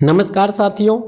नमस्कार साथियों।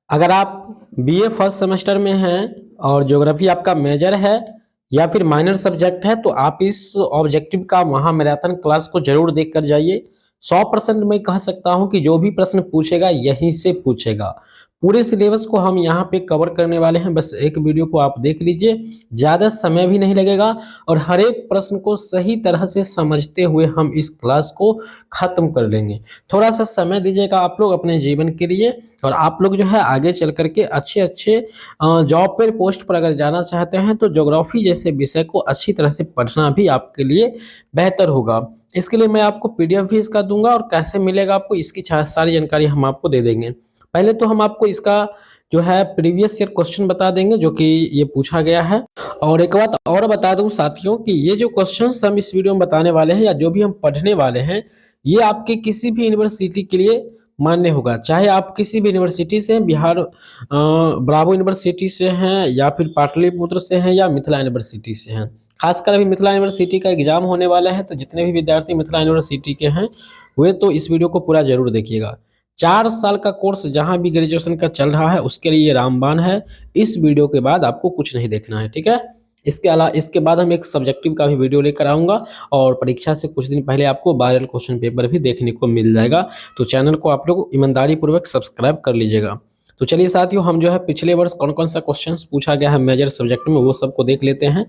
अगर आप बीए फर्स्ट सेमेस्टर में हैं और ज्योग्राफी आपका मेजर है या फिर माइनर सब्जेक्ट है तो आप इस ऑब्जेक्टिव का महामैराथन क्लास को जरूर देख कर जाइए। 100% मैं कह सकता हूं कि जो भी प्रश्न पूछेगा यहीं से पूछेगा। पूरे सिलेबस को हम यहाँ पे कवर करने वाले हैं। बस एक वीडियो को आप देख लीजिए, ज़्यादा समय भी नहीं लगेगा और हर एक प्रश्न को सही तरह से समझते हुए हम इस क्लास को खत्म कर लेंगे। थोड़ा सा समय दीजिएगा आप लोग अपने जीवन के लिए और आप लोग जो है आगे चल करके अच्छे अच्छे जॉब पर पोस्ट पर अगर जाना चाहते हैं तो ज्योग्राफी जैसे विषय को अच्छी तरह से पढ़ना भी आपके लिए बेहतर होगा। इसके लिए मैं आपको पीडीएफ भी इसका दूंगा और कैसे मिलेगा आपको इसकी सारी जानकारी हम आपको दे देंगे। पहले तो हम आपको इसका जो है प्रीवियस ईयर क्वेश्चन बता देंगे जो कि ये पूछा गया है। और एक बात और बता दूं साथियों कि ये जो क्वेश्चंस हम इस वीडियो में बताने वाले हैं या जो भी हम पढ़ने वाले हैं ये आपके किसी भी यूनिवर्सिटी के लिए मान्य होगा। चाहे आप किसी भी यूनिवर्सिटी से बिहार ब्रावो यूनिवर्सिटी से हैं या फिर पाटलिपुत्र से हैं या मिथिला यूनिवर्सिटी से हैं। खासकर अभी मिथिला यूनिवर्सिटी का एग्जाम होने वाला है तो जितने भी विद्यार्थी मिथिला यूनिवर्सिटी के हैं वे तो इस वीडियो को पूरा जरूर देखिएगा। 4 साल का कोर्स जहां भी ग्रेजुएशन का चल रहा है उसके लिए ये रामबाण है। इस वीडियो के बाद आपको कुछ नहीं देखना है, ठीक है। इसके बाद हम एक सब्जेक्टिव का भी वीडियो लेकर आऊंगा और परीक्षा से कुछ दिन पहले आपको वायरल क्वेश्चन पेपर भी देखने को मिल जाएगा। तो चैनल को आप लोग ईमानदारी पूर्वक सब्सक्राइब कर लीजिएगा। तो चलिए साथियों, हम जो है पिछले वर्ष कौन कौन सा क्वेश्चन पूछा गया है मेजर सब्जेक्ट में वो सबको देख लेते हैं।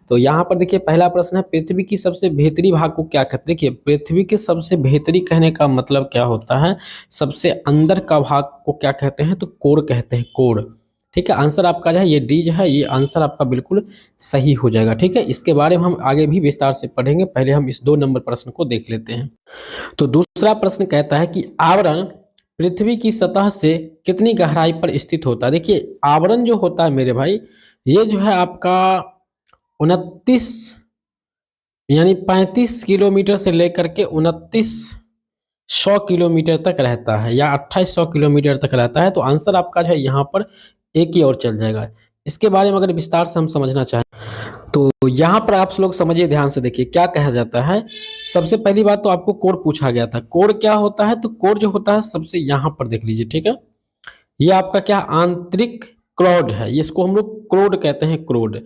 तो यहाँ पर देखिए पहला प्रश्न है, पृथ्वी की सबसे भीतरी भाग को क्या कहते हैं। देखिए पृथ्वी के सबसे भीतरी कहने का मतलब क्या होता है, सबसे अंदर का भाग को क्या कहते हैं तो कोर कहते हैं, कोर। ठीक है, आंसर आपका जो है ये डी जो है ये आंसर आपका बिल्कुल सही हो जाएगा। ठीक है, इसके बारे में हम आगे भी विस्तार से पढ़ेंगे, पहले हम इस 2 नंबर प्रश्न को देख लेते हैं। तो दूसरा प्रश्न कहता है कि आवरण पृथ्वी की सतह से कितनी गहराई पर स्थित होता है। देखिए आवरण जो होता है मेरे भाई ये जो है आपका 29 यानी 35 किलोमीटर से लेकर के 2900 किलोमीटर तक रहता है या 2800 किलोमीटर तक रहता है। तो आंसर आपका जो है यहाँ पर एक ही और चल जाएगा। इसके बारे में अगर विस्तार से हम समझना चाहें तो यहाँ पर आप लोग समझिए, ध्यान से देखिए क्या कहा जाता है। सबसे पहली बात तो आपको कोण पूछा गया था। कोण क्या होता है तो कोण जो होता है सबसे यहाँ पर देख लीजिए, ठीक है। ये आपका क्या आंतरिक क्रोड है, ये इसको हम लोग क्रोड कहते हैं, क्रोड।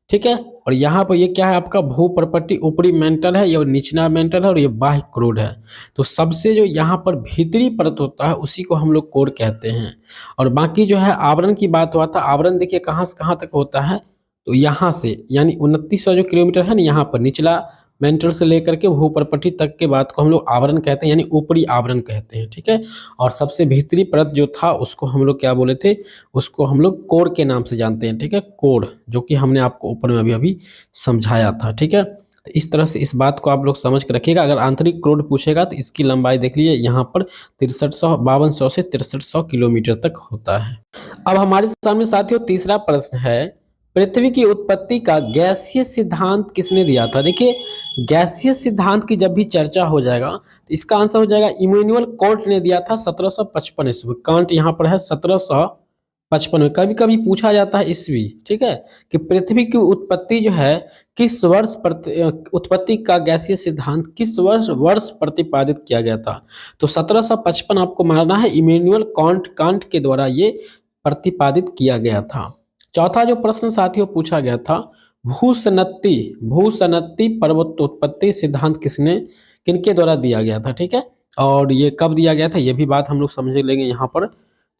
ठीक है, और यहाँ पर ये क्या है आपका भूपर्पट्टी, ऊपरी मेंटल है, ये निचला मेंटल है और ये बाह्य क्रोड है। तो सबसे जो यहाँ पर भीतरी परत होता है उसी को हम लोग कोर कहते हैं। और बाकी जो है आवरण की बात हुआ था, आवरण देखिए कहाँ से कहाँ तक होता है तो यहाँ से यानी 2900 जो किलोमीटर है ना, यहाँ पर निचला मेंटल से लेकर के भूपर्पट्टी तक के बात को हम लोग आवरण कहते हैं यानी ऊपरी आवरण कहते हैं। ठीक है, और सबसे भीतरी परत जो था उसको हम लोग क्या बोले थे, उसको हम लोग कोर के नाम से जानते हैं। ठीक है, कोर, जो कि हमने आपको ऊपर में अभी अभी समझाया था। ठीक है, तो इस तरह से इस बात को आप लोग समझ कर रखिएगा। अगर आंतरिक क्रोड पूछेगा तो इसकी लंबाई देख लीजिए, यहाँ पर 5200 से 6300 किलोमीटर तक होता है। अब हमारे सामने साथियों तीसरा प्रश्न है, पृथ्वी की उत्पत्ति का गैसीय सिद्धांत किसने दिया था। देखिए गैसीय सिद्धांत की जब भी चर्चा हो जाएगा तो इसका आंसर हो जाएगा इमैनुअल कांट ने दिया था 1755 ईस्वी। कांट यहाँ पर है 1755 में। कभी कभी पूछा जाता है ईस्वी, ठीक है, कि पृथ्वी की उत्पत्ति जो है किस वर्ष उत्पत्ति का गैसीय सिद्धांत किस वर्ष प्रतिपादित किया गया था। तो 1755 आपको मानना है, इमैनुअल कांट के द्वारा ये प्रतिपादित किया गया था। चौथा जो प्रश्न साथियों पूछा गया था, भूसनत्ती पर्वतोत्पत्ति सिद्धांत किनके द्वारा दिया गया था। ठीक है, और ये कब दिया गया था ये भी बात हम लोग समझ लेंगे यहाँ पर।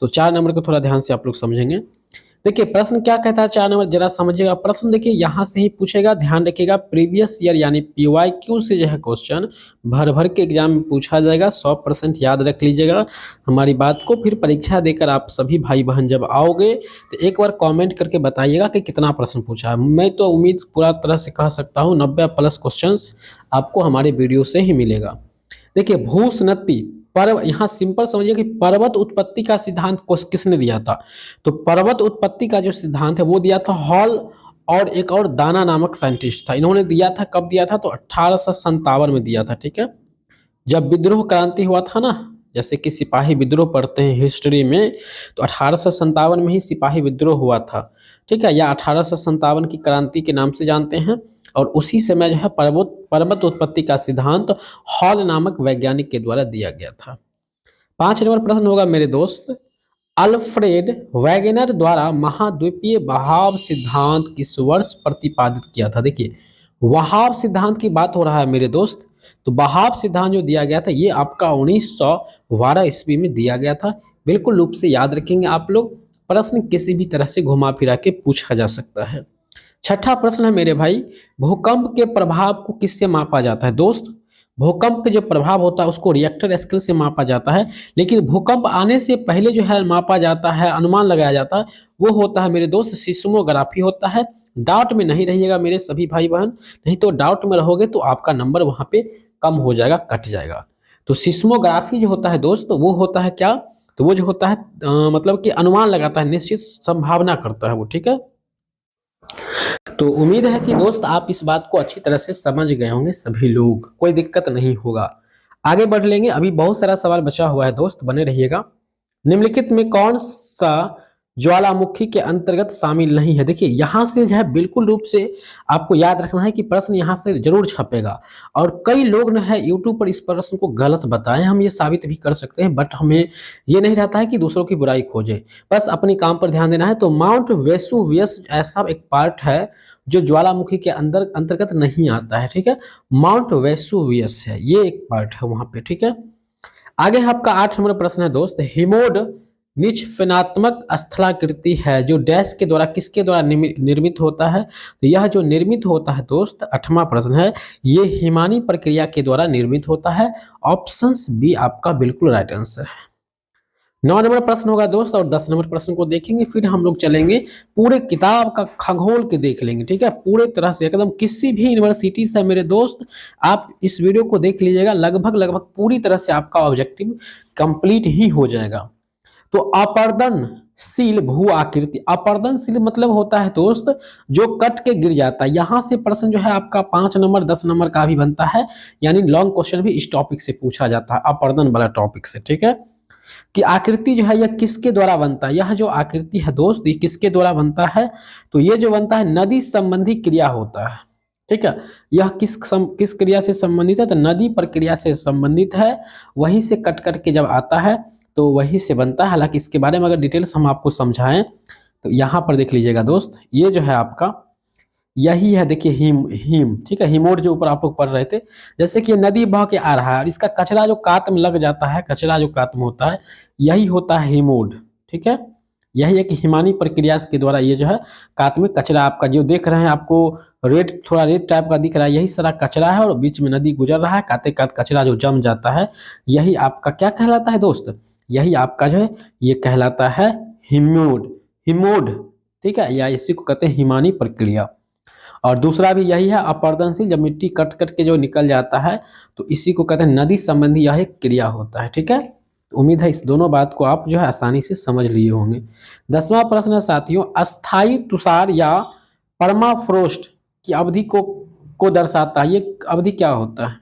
तो 4 नंबर को थोड़ा ध्यान से आप लोग समझेंगे। देखिए प्रश्न क्या कहता है 4 नंबर जरा समझिएगा। प्रश्न देखिए यहाँ से ही पूछेगा, ध्यान रखिएगा। प्रीवियस ईयर यानी PYQ से जो है क्वेश्चन भर भर के एग्जाम में पूछा जाएगा। 100% याद रख लीजिएगा हमारी बात को। फिर परीक्षा देकर आप सभी भाई बहन जब आओगे तो एक बार कमेंट करके बताइएगा कि कितना प्रश्न पूछा है। मैं तो उम्मीद पूरा तरह से कह सकता हूँ 90+ क्वेश्चन आपको हमारे वीडियो से ही मिलेगा। देखिए भूसनत्ती पर्व, यहाँ सिंपल समझिए कि पर्वत उत्पत्ति का सिद्धांत किसने दिया था। तो पर्वत उत्पत्ति का जो सिद्धांत है वो दिया था हॉल और एक और दाना नामक साइंटिस्ट था। इन्होंने दिया था, कब दिया था तो 1857 में दिया था। ठीक है, जब विद्रोह क्रांति हुआ था ना, जैसे कि सिपाही विद्रोह पढ़ते हैं हिस्ट्री में, तो 1857 में ही सिपाही विद्रोह हुआ था। ठीक है, या 1857 की क्रांति के नाम से जानते हैं। और उसी समय जो है पर्वत उत्पत्ति का सिद्धांत हॉल नामक वैज्ञानिक के द्वारा दिया गया था। 5 नंबर प्रश्न होगा मेरे दोस्त, अल्फ्रेड वैगनर द्वारा महाद्वीपीय बहाव सिद्धांत किस वर्ष प्रतिपादित किया था? देखिए, वहाव सिद्धांत की बात हो रहा है मेरे दोस्त। तो बहाव सिद्धांत जो दिया गया था ये आपका 1912 ईस्वी में दिया गया था। बिल्कुल रूप से याद रखेंगे आप लोग, प्रश्न किसी भी तरह से घुमा फिरा के पूछा जा सकता है। छठा प्रश्न है मेरे भाई, भूकंप के प्रभाव को किससे मापा जाता है? दोस्त, भूकंप का जो प्रभाव होता है उसको रिएक्टर स्केल से मापा जाता है, लेकिन भूकंप आने से पहले जो है मापा जाता है, अनुमान लगाया जाता है, वो होता है मेरे दोस्त सिस्मोग्राफी होता है। डाउट में नहीं रहिएगा मेरे सभी भाई बहन, नहीं तो डाउट में रहोगे तो आपका नंबर वहां पे कम हो जाएगा, कट जाएगा। तो सिस्मोग्राफी जो होता है दोस्त वो होता है क्या? तो वो जो होता है मतलब कि अनुमान लगाता है, निश्चित संभावना करता है वो, ठीक है। तो उम्मीद है कि दोस्त आप इस बात को अच्छी तरह से समझ गए होंगे, सभी लोग, कोई दिक्कत नहीं होगा। आगे बढ़ लेंगे, अभी बहुत सारा सवाल बचा हुआ है दोस्त, बने रहिएगा। निम्नलिखित में कौन सा ज्वालामुखी के अंतर्गत शामिल नहीं है? देखिए यहां से जो है बिल्कुल रूप से आपको याद रखना है कि प्रश्न यहां से जरूर छपेगा, और कई लोग न है यूट्यूब पर इस प्रश्न को गलत बताएं, हम ये साबित भी कर सकते हैं, बट हमें ये नहीं रहता है कि दूसरों की बुराई खोजे, बस अपनी काम पर ध्यान देना है। तो माउंट वेसुवियस ऐसा एक पार्ट है जो ज्वालामुखी के अंदर अंतर्गत नहीं आता है, ठीक है। माउंट वेसुवियस है, ये एक पार्ट है वहां पे, ठीक है। आगे आपका 8 नंबर प्रश्न है दोस्त, हिमोड निष्फेनात्मक स्थलाकृति है जो डैश के द्वारा किसके द्वारा निर्मित होता है? तो यह जो निर्मित होता है दोस्त, 8वां प्रश्न है, ये हिमानी प्रक्रिया के द्वारा निर्मित होता है। ऑप्शन बी आपका बिल्कुल राइट आंसर है। 9 नंबर प्रश्न होगा दोस्त, और 10 नंबर प्रश्न को देखेंगे, फिर हम लोग चलेंगे पूरे किताब का खगोल के देख लेंगे, ठीक है, पूरे तरह से एकदम, किसी भी यूनिवर्सिटी से मेरे दोस्त आप इस वीडियो को देख लीजिएगा, लगभग लगभग पूरी तरह से आपका ऑब्जेक्टिव कंप्लीट ही हो जाएगा। तो अपर्दनशील भू आकृति, अपर्दनशील मतलब होता है दोस्त जो कट के गिर जाता है। यहां से प्रश्न जो है आपका 5 नंबर 10 नंबर का भी बनता है, यानी लॉन्ग क्वेश्चन भी इस टॉपिक से पूछा जाता है, अपर्दन वाला टॉपिक से, ठीक है। कि आकृति जो है यह किसके द्वारा बनता है? यह जो आकृति है दोस्त ये किसके द्वारा बनता है? तो ये जो बनता है नदी संबंधी क्रिया होता है, ठीक है। यह किस क्रिया से संबंधित है? तो नदी प्रक्रिया से संबंधित है, वहीं से कट करके जब आता है तो वहीं से बनता है। हालांकि इसके बारे में अगर डिटेल्स हम आपको समझाएं तो यहाँ पर देख लीजिएगा दोस्त, ये जो है आपका यही है, देखिए हिम हिम, ठीक है, हिमोड जो ऊपर आप लोग पढ़ रहे थे, जैसे कि नदी बह के आ रहा है और इसका कचरा जो कात में लग जाता है, कचरा जो कात में होता है, यही होता है हिमोड, ठीक है। यही एक हिमानी प्रक्रिया के द्वारा ये जो है कात में कचरा आपका जो देख रहे हैं, आपको रेड, थोड़ा रेड टाइप का दिख रहा है, यही सारा कचरा है, और बीच में नदी गुजर रहा है, काते कात कचरा जो जम जाता है, यही आपका क्या कहलाता है दोस्त? यही आपका जो है ये कहलाता है हिमोड, हिमोड, ठीक है, या इसी को कहते हैं हिमानी प्रक्रिया। और दूसरा भी यही है अपर्दनशील, जब मिट्टी कट कट के जो निकल जाता है तो इसी को कहते हैं नदी संबंधी यह एक क्रिया होता है, ठीक है। उम्मीद है इस दोनों बात को आप जो है आसानी से समझ लिए होंगे। 10वां प्रश्न है साथियों, अस्थाई तुषार या परमाफ्रोस्ट की अवधि को दर्शाता है, ये अवधि क्या होता है?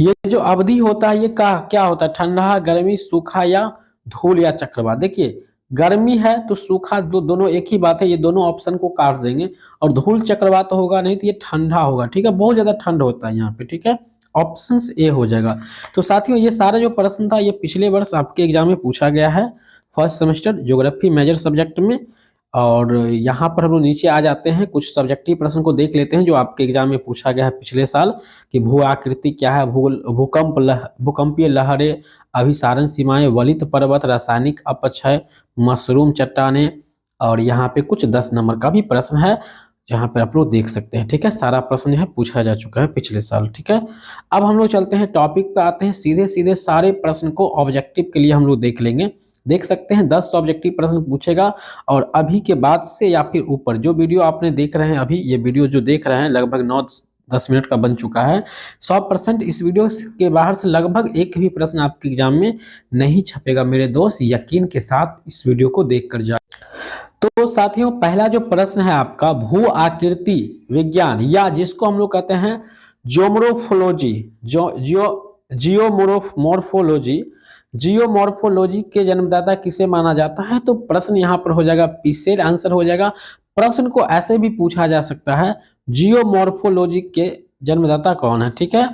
ये जो अवधि होता है ये क्या होता है? ठंडा, गर्मी, सूखा या धूल या चक्रवात? देखिए गर्मी है तो सूखा, दोनों एक ही बात है, ये दोनों ऑप्शन को काट देंगे, और धूल चक्रवात होगा नहीं तो ये ठंडा होगा, ठीक है, बहुत ज्यादा ठंड होता है यहाँ पे, ठीक है, ऑप्शन ए हो जाएगा। तो साथियों ये सारा जो प्रश्न था ये पिछले वर्ष आपके एग्जाम में पूछा गया है, first semester geography major subject में। और यहाँ पर हम लोग नीचे आ जाते हैं, कुछ सब्जेक्टिव प्रश्न को देख लेते हैं जो आपके एग्जाम में पूछा गया है पिछले साल, कि भू आकृति क्या है, भूकंपीय लहरें, अभिसारण सीमाएं, वलित पर्वत, रासायनिक अपक्षय, मशरूम चट्टाने, और यहाँ पे कुछ 10 नंबर का भी प्रश्न है जहाँ पे आप लोग देख सकते हैं, ठीक है, सारा प्रश्न है पूछा जा चुका है पिछले साल, ठीक है। अब हम लोग चलते हैं टॉपिक पे, आते हैं सीधे सीधे सारे प्रश्न को ऑब्जेक्टिव के लिए हम लोग देख लेंगे। देख सकते हैं 10 ऑब्जेक्टिव प्रश्न पूछेगा, और अभी के बाद से या फिर ऊपर जो वीडियो आपने देख रहे हैं, अभी ये वीडियो जो देख रहे हैं लगभग 9-10 मिनट का बन चुका है, 100% इस वीडियो के बाहर से लगभग एक भी प्रश्न आपके एग्जाम में नहीं छपेगा मेरे दोस्त, यकीन के साथ इस वीडियो को देख कर जाए। तो साथियों पहला जो प्रश्न है आपका, भू आकृति विज्ञान या जिसको हम लोग कहते हैं ज्योमोर्फोलॉजी, जियोमोर्फोलॉजी, जियोमोर्फोलॉजी के जन्मदाता किसे माना जाता है? तो प्रश्न यहाँ पर हो जाएगा पिसेल, आंसर हो जाएगा। प्रश्न को ऐसे भी पूछा जा सकता है, जियोमोर्फोलॉजी के जन्मदाता कौन है, ठीक है।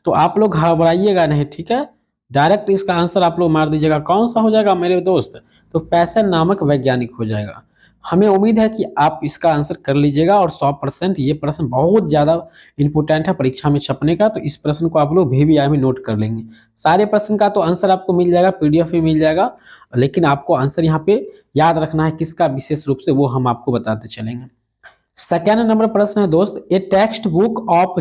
तो आप लोग घबराइएगा नहीं, ठीक है, डायरेक्ट इसका आंसर आप लोग मार दीजिएगा, कौन सा हो जाएगा मेरे दोस्त? तो पैसन नामक वैज्ञानिक हो जाएगा। हमें उम्मीद है कि आप इसका आंसर कर लीजिएगा और 100% ये प्रश्न बहुत ज़्यादा इंपॉर्टेंट है परीक्षा में छपने का, तो इस प्रश्न को आप लोग VVI में नोट कर लेंगे। सारे प्रश्न का तो आंसर आपको मिल जाएगा, PDF में मिल जाएगा, लेकिन आपको आंसर यहाँ पे याद रखना है किसका विशेष रूप से, वो हम आपको बताते चलेंगे। सेकेंड नंबर प्रश्न है दोस्त, ए टेक्स्ट बुक ऑफ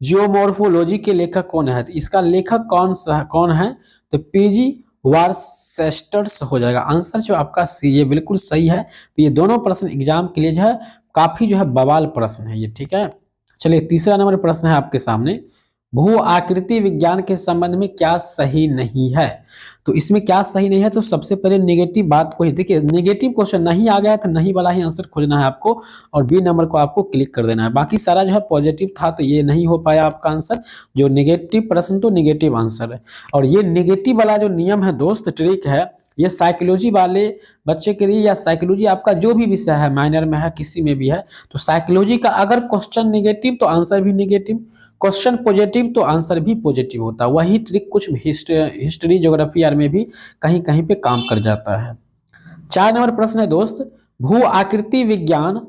जियोमॉर्फोलॉजी के लेखक कौन है? तो इसका लेखक कौन है? तो PG वार्सेस्टर्स हो जाएगा। आंसर जो आपका सी, ये बिल्कुल सही है। तो ये दोनों प्रश्न एग्जाम के लिए जो है काफी जो है बवाल प्रश्न है ये, ठीक है। चलिए तीसरा नंबर प्रश्न है आपके सामने, भू आकृति विज्ञान के संबंध में क्या सही नहीं है? तो इसमें क्या सही नहीं है? तो सबसे पहले नेगेटिव बात को ही देखिए, नेगेटिव क्वेश्चन नहीं आ गया तो नहीं वाला ही आंसर खोजना है आपको और बी नंबर को आपको क्लिक कर देना है। बाकी सारा जो है पॉजिटिव था तो ये नहीं हो पाया आपका आंसर। जो नेगेटिव प्रश्न तो नेगेटिव आंसर है। और ये नेगेटिव वाला जो नियम है दोस्त, ट्रिक है, ये साइकोलॉजी वाले बच्चे के लिए या साइकोलॉजी आपका जो भी विषय है, माइनर में है किसी में भी है, तो साइकोलॉजी का अगर क्वेश्चन नेगेटिव तो आंसर भी नेगेटिव, क्वेश्चन पॉजिटिव तो आंसर भी पॉजिटिव होता है। वही ट्रिक कुछ हिस्ट्री ज्योग्राफी आर में भी कहीं कहीं पे काम कर जाता है। 4 नंबर प्रश्न है दोस्त, भू आकृति विज्ञान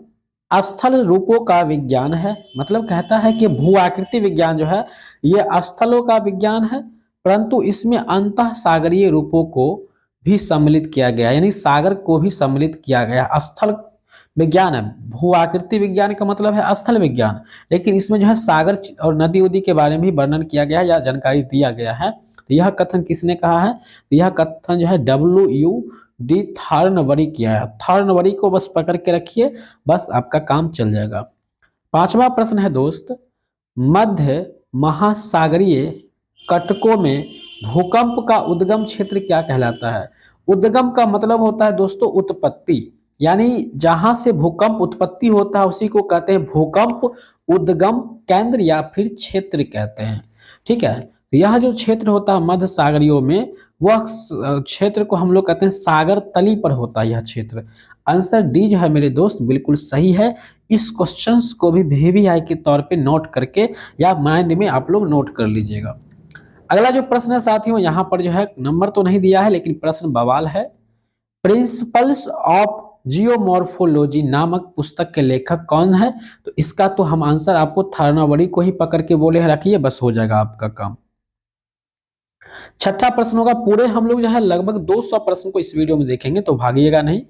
स्थल रूपों का विज्ञान है। मतलब कहता है कि भू आकृति विज्ञान जो है ये स्थलों का विज्ञान है, परंतु इसमें अंतः सागरीय रूपों को भी सम्मिलित किया गया, यानी सागर को भी सम्मिलित किया गया। स्थल विज्ञान है, भू आकृति विज्ञान का मतलब है स्थल विज्ञान, लेकिन इसमें जो है सागर और नदी उदी के बारे में भी वर्णन किया गया है या जानकारी दिया गया है। तो यह कथन किसने कहा है? यह कथन जो है WUD थार्नबरी किया है। थार्नबरी को बस पकड़ के रखिए, बस आपका काम चल जाएगा। 5वां प्रश्न है दोस्त, मध्य महासागरीय कटकों में भूकंप का उद्गम क्षेत्र क्या कहलाता है? उद्गम का मतलब होता है दोस्तों उत्पत्ति, यानी जहां से भूकंप उत्पत्ति होता है उसी को कहते हैं भूकंप उद्गम केंद्र या फिर क्षेत्र कहते हैं, ठीक है। तो यह जो क्षेत्र होता है मध्य सागरियों में, वह क्षेत्र को हम लोग कहते हैं सागर तली पर होता है यह क्षेत्र। आंसर डी जो है मेरे दोस्त बिल्कुल सही है। इस क्वेश्चंस को भी VVI के तौर पे नोट करके या माइंड में आप लोग नोट कर लीजिएगा। अगला जो प्रश्न है साथियों, यहाँ पर जो है नंबर तो नहीं दिया है लेकिन प्रश्न बवाल है। प्रिंसिपल्स ऑफ जियोमॉर्फोलॉजी नामक पुस्तक के लेखक कौन है? तो इसका तो हम आंसर आपको थार्नबरी को ही पकड़ के बोले रखिए, बस हो जाएगा आपका काम। 6ठा प्रश्न होगा, पूरे हम लोग जो है लगभग 200 प्रश्न को इस वीडियो में देखेंगे तो भागिएगा नहीं।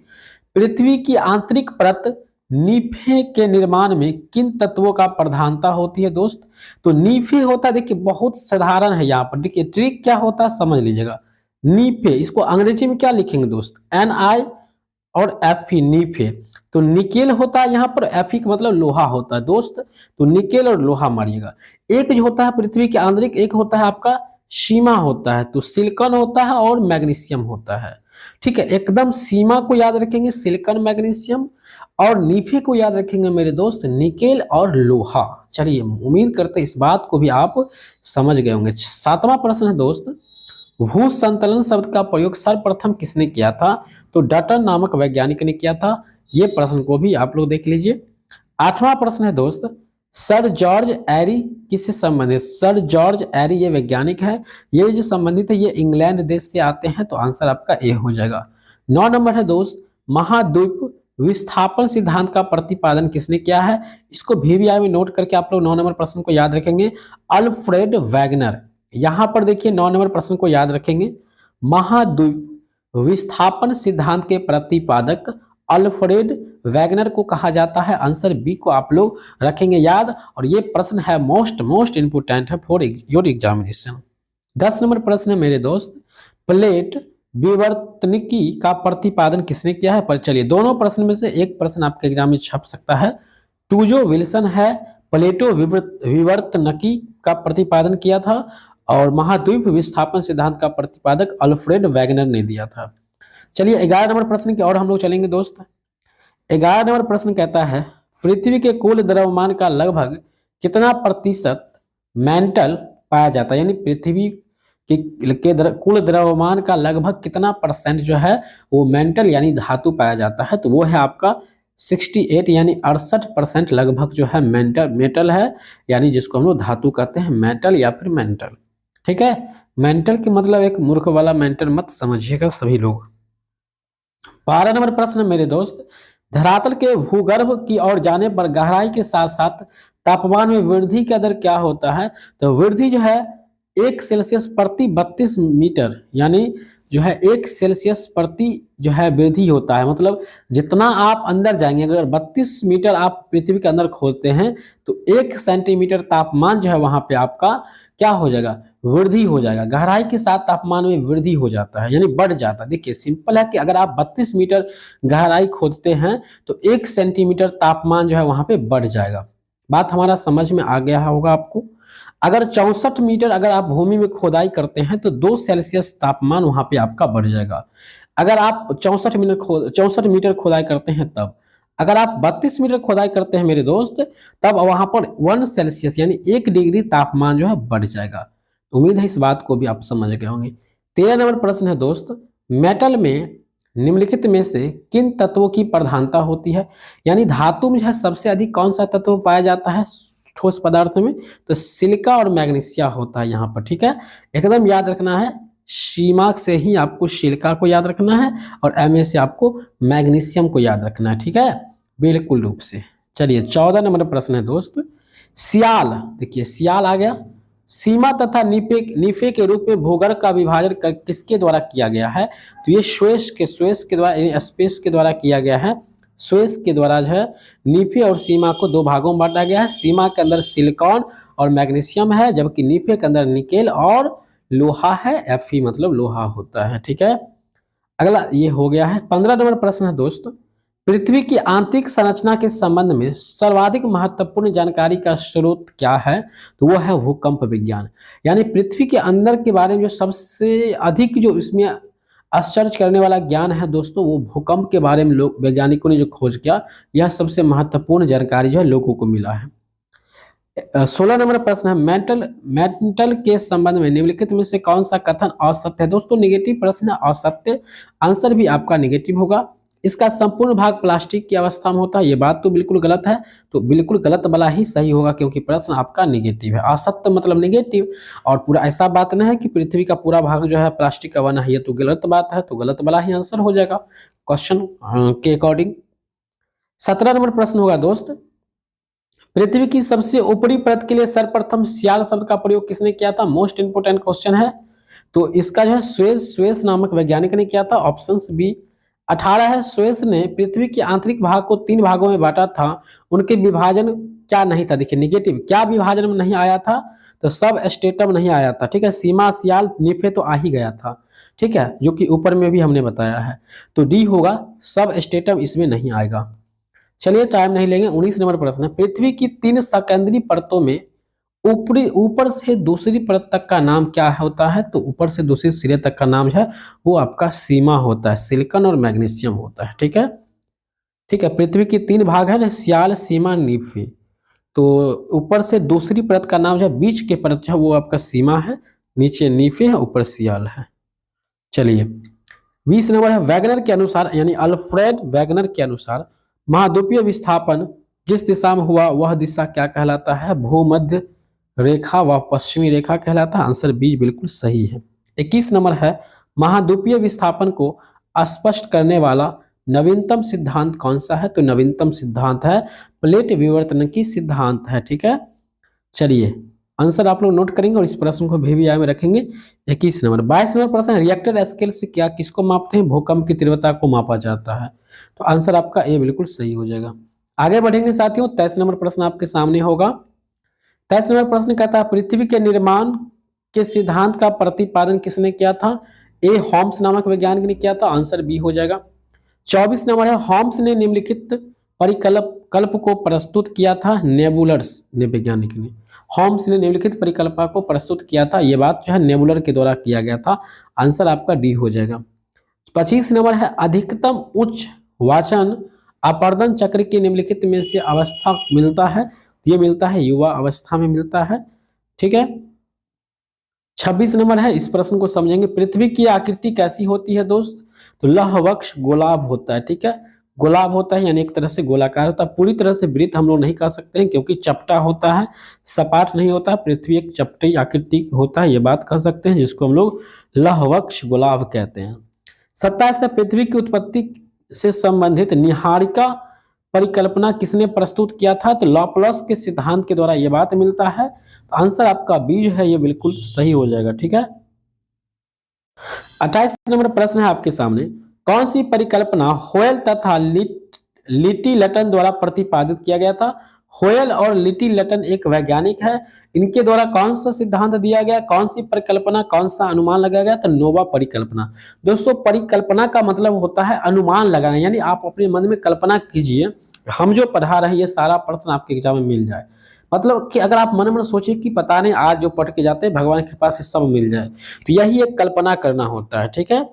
पृथ्वी की आंतरिक परत नीफे के निर्माण में किन तत्वों का प्रधानता होती है दोस्त? तो नीफे होता है, देखिए बहुत साधारण है, यहाँ पर देखिए ट्रिक क्या होता है समझ लीजिएगा। नीफे, इसको अंग्रेजी में क्या लिखेंगे दोस्त? NI और Fe, नीफे। तो निकेल होता है यहाँ पर, Fe का मतलब लोहा होता है दोस्त, तो निकेल और लोहा मारिएगा। एक जो होता है पृथ्वी के आंतरिक, एक होता है आपका सीमा होता है, तो सिलिकॉन होता है और मैग्नीशियम होता है, ठीक है। एकदम सीमा को याद रखेंगे सिलिकॉन मैग्नीशियम, और नीफे को याद रखेंगे मेरे दोस्त निकेल और लोहा। चलिए उम्मीद करते इस बात को भी आप समझ गए होंगे। 7वां प्रश्न है दोस्त, भू संतलन शब्द का प्रयोग सर्वप्रथम किसने किया था? तो डटन नामक वैज्ञानिक ने किया था। ये प्रश्न को भी आप लोग देख लीजिए। 8वां प्रश्न है दोस्त, सर जॉर्ज एरी किससे संबंधित? सर जॉर्ज एरी ये वैज्ञानिक है, ये जो संबंधित है ये इंग्लैंड देश से आते हैं, तो आंसर आपका ए हो जाएगा। 9 नंबर है दोस्त, महाद्वीप विस्थापन सिद्धांत का प्रतिपादन किसने किया है? इसको VVI में नोट करके आप लोग 9 नंबर प्रश्न को याद रखेंगे, अल्फ्रेड वैगनर। यहां पर देखिए 9 नंबर प्रश्न को याद रखेंगे, महाद्वीप विस्थापन सिद्धांत के प्रतिपादक अल्फ्रेड वैगनर को कहा जाता है। आंसर बी को आप लोग रखेंगे याद, और ये प्रश्न है मोस्ट इंपोर्टेंट है फॉर योर एग्जामिनेशन। 10 नंबर प्रश्न है मेरे दोस्त, प्लेट विवर्तनिकी का प्रतिपादन किसने किया है? पर चलिए दोनों प्रश्न में से एक प्रश्न आपके एग्जाम में छप सकता है। टूजो विल्सन है, प्लेटो विवर्तनिकी का प्रतिपादन किया था, और महाद्वीप विस्थापन सिद्धांत का प्रतिपादक अल्फ्रेड वैगनर ने दिया था। चलिए 11 नंबर प्रश्न की और हम लोग चलेंगे दोस्त। 11 नंबर प्रश्न कहता है, पृथ्वी के कुल द्रव्यमान का लगभग कितना प्रतिशत मेंटल पाया जाता है? यानी पृथ्वी के कुल द्रव्यमान का लगभग कितना परसेंट जो है वो मेंटल यानी धातु पाया जाता है? तो वो है आपका 68 यानी 68% लगभग जो है मेटल है, यानी जिसको हम लोग धातु कहते हैं, मेटल या फिर मेंटल, ठीक है। मेंटल के मतलब एक मूर्ख वाला मेंटल मत समझिएगा सभी लोग। 12 नंबर प्रश्न मेरे दोस्त, धरातल के भूगर्भ की ओर जाने पर गहराई के साथ साथ तापमान में वृद्धि का दर क्या होता है? तो वृद्धि जो है 1 सेल्सियस प्रति 32 मीटर, यानी जो है 1 सेल्सियस प्रति जो है वृद्धि होता है। मतलब जितना आप अंदर जाएंगे, अगर 32 मीटर आप पृथ्वी के अंदर खोदते हैं तो 1 सेंटीमीटर तापमान जो है वहां पे आपका क्या हो जाएगा, वृद्धि हो जाएगा। गहराई के साथ तापमान में वृद्धि हो जाता है, यानी बढ़ जाता है। देखिए सिंपल है कि अगर आप 32 मीटर गहराई खोदते हैं तो 1 सेंटीमीटर तापमान जो है वहां पे बढ़ जाएगा। बात हमारा समझ में आ गया होगा आपको। अगर 64 मीटर अगर आप भूमि में खोदाई करते हैं तो 2 सेल्सियस तापमान वहां पे आपका बढ़ जाएगा। अगर आप 64 मीटर खोदाई करते हैं तब, अगर आप 32 मीटर खोदाई करते हैं मेरे दोस्त, तब वहां पर 1 सेल्सियस यानी 1 डिग्री तापमान जो है बढ़ जाएगा। उम्मीद है इस बात को भी आप समझ गए होंगे। 13 नंबर प्रश्न है दोस्त, मेटल में निम्नलिखित में से किन तत्वों की प्रधानता होती है? यानी धातु में जो है सबसे अधिक कौन सा तत्व पाया जाता है ठोस पदार्थ में? तो सिलिका और मैग्नीशिया होता है यहाँ पर, ठीक है। एकदम याद रखना है, सीमा से ही आपको सिलिका को याद रखना है और एम से आपको मैग्नीशियम को याद रखना है, ठीक है, बिल्कुल रूप से। चलिए 14 नंबर प्रश्न है दोस्त, सियाल, देखिए सियाल आ गया, सीमा तथा नीफे के रूप में भूगर्भ का विभाजन किसके द्वारा किया गया है? तो ये स्वेस के द्वारा यानी स्पेस के द्वारा किया गया है। स्वेस के द्वारा जो है नीफे और सीमा को 2 भागों में बांटा गया है। सीमा के अंदर सिलिकॉन और मैग्नीशियम है, जबकि नीफे के अंदर निकेल और लोहा है। Fe मतलब लोहा होता है, ठीक है। अगला ये हो गया है। 15 नंबर प्रश्न है दोस्त, पृथ्वी की आंतरिक संरचना के संबंध में सर्वाधिक महत्वपूर्ण जानकारी का स्रोत क्या है? तो वो है भूकंप विज्ञान। यानी पृथ्वी के अंदर के बारे में जो सबसे अधिक जो इसमें आश्चर्य करने वाला ज्ञान है दोस्तों, वो भूकंप के बारे में लोग वैज्ञानिकों ने जो खोज किया, यह सबसे महत्वपूर्ण जानकारी जो है लोगों को मिला है। 16 नंबर प्रश्न है, मेंटल के संबंध में निम्नलिखित में से कौन सा कथन असत्य है? दोस्तों नेगेटिव प्रश्न है, असत्य, आंसर भी आपका नेगेटिव होगा। इसका संपूर्ण भाग प्लास्टिक की अवस्था में होता है, ये बात तो बिल्कुल गलत है, तो बिल्कुल गलत वाला ही सही होगा क्योंकि प्रश्न आपका नेगेटिव है। असत्य मतलब नेगेटिव, और पूरा ऐसा बात नहीं है कि पृथ्वी का पूरा भाग जो है प्लास्टिक का बना है, ये तो गलत बात है, तो गलत वाला ही आंसर हो जाएगा क्वेश्चन के अकॉर्डिंग। 17 नंबर प्रश्न होगा दोस्त, पृथ्वी की सबसे ऊपरी परत के लिए सर्वप्रथम सियाल शब्द का प्रयोग किसने किया था? मोस्ट इंपोर्टेंट क्वेश्चन है। तो इसका जो है स्वेस नामक वैज्ञानिक ने किया था, ऑप्शन बी। 18 है, स्वेस ने पृथ्वी के आंतरिक भाग को 3 भागों में बांटा था, उनके विभाजन क्या नहीं था? देखिए नेगेटिव, क्या विभाजन में नहीं आया था? तो सब स्टेटम नहीं आया था, ठीक है। सीमा सियाल नीफे तो आ ही गया था, ठीक है, जो कि ऊपर में भी हमने बताया है। तो डी होगा, सब स्टेटम इसमें नहीं आएगा। चलिए टाइम नहीं लेंगे। 19 नंबर प्रश्न है, पृथ्वी की 3 सेकेंडरी परतों में ऊपर से दूसरी परत तक का नाम क्या होता है? तो ऊपर से दूसरे सिरे तक का नाम है वो आपका सीमा होता है, सिलिकॉन और मैग्नीशियम होता है, ठीक है। ठीक है, पृथ्वी की 3 भाग है ना, सियाल, सीमा, नीफे। तो ऊपर से दूसरी परत का नाम जो है, बीच के परत जो है वो आपका सीमा है, नीचे नीफे है, ऊपर सियाल है। चलिए 20 नंबर है, वैगनर के अनुसार यानी अल्फ्रेड वैगनर के अनुसार महाद्वीपीय विस्थापन जिस दिशा में हुआ वह दिशा क्या कहलाता है? भूमध्य रेखा व पश्चिमी रेखा कहलाता है। आंसर बी बिल्कुल सही है। 21 नंबर है, महाद्वीपीय विस्थापन को स्पष्ट करने वाला नवीनतम सिद्धांत कौन सा है? तो नवीनतम सिद्धांत है प्लेट विवर्तन की सिद्धांत है, ठीक है। चलिए आंसर आप लोग नोट करेंगे और इस प्रश्न को VVI में रखेंगे। 21 नंबर। 22 नंबर प्रश्न, रिएक्टर स्केल से क्या किसको मापते हैं? भूकंप की तीव्रता को मापा जाता है। तो आंसर आपका ए बिल्कुल सही हो जाएगा। आगे बढ़ेंगे साथियों, 23 नंबर प्रश्न आपके सामने होगा। 23 नंबर प्रश्न कहता है, पृथ्वी के निर्माण के सिद्धांत का प्रतिपादन किसने किया था? ए होम्स नामक वैज्ञानिक ने किया था। आंसर बी हो जाएगा। 24 नंबर है, होम्स ने निम्नलिखित परिकल्प को प्रस्तुत किया था। नेबुलर्स ने वैज्ञानिक ने, होम्स ने निम्नलिखित परिकल्प को प्रस्तुत किया था, यह बात जो है नेबुलर के द्वारा किया गया था। आंसर आपका डी हो जाएगा। 25 नंबर है, अधिकतम उच्च वाचन अपर्दन चक्र की निम्नलिखित में से अवस्था मिलता है? ये मिलता है युवा अवस्था में मिलता है, ठीक है। 26 नंबर है, इस प्रश्न को समझेंगे, पृथ्वी की आकृति कैसी होती है दोस्त? तो लहवक्ष गोलाभ होता है, ठीक है। गोलाभ होता है, यानी एक तरह से गोलाकार होता है। पूरी तरह से वृत्त हम लोग नहीं कह सकते हैं क्योंकि चपटा होता है, सपाट नहीं होता। पृथ्वी एक चपटी आकृति होता है, ये बात कह सकते हैं, जिसको हम लोग लहवक्ष गोलाभ कहते हैं। 27 है, पृथ्वी की उत्पत्ति से संबंधित निहारिका परिकल्पना किसने प्रस्तुत किया था? तो लॉपलास के सिद्धांत के द्वारा यह बात मिलता है। तो आंसर आपका बी है, ये बिल्कुल सही हो जाएगा। ठीक है, 28 नंबर प्रश्न है आपके सामने, कौन सी परिकल्पना होयल तथा लिटी लटन द्वारा प्रतिपादित किया गया था? होयल और लिटी लटन एक वैज्ञानिक है, इनके द्वारा कौन सा सिद्धांत दिया गया, कौन सी परिकल्पना, कौन सा अनुमान लगाया गया? तो नोवा परिकल्पना। दोस्तों, परिकल्पना का मतलब होता है अनुमान लगाना, यानी आप अपने मन में कल्पना कीजिए हम जो पढ़ा रहे हैं ये सारा प्रश्न आपके एग्जाम में मिल जाए। मतलब कि अगर आप मन में सोचिए कि पता नहीं आज जो पढ़ के जाते हैं भगवान की कृपा से सब मिल जाए, तो यही एक कल्पना करना होता है। ठीक है,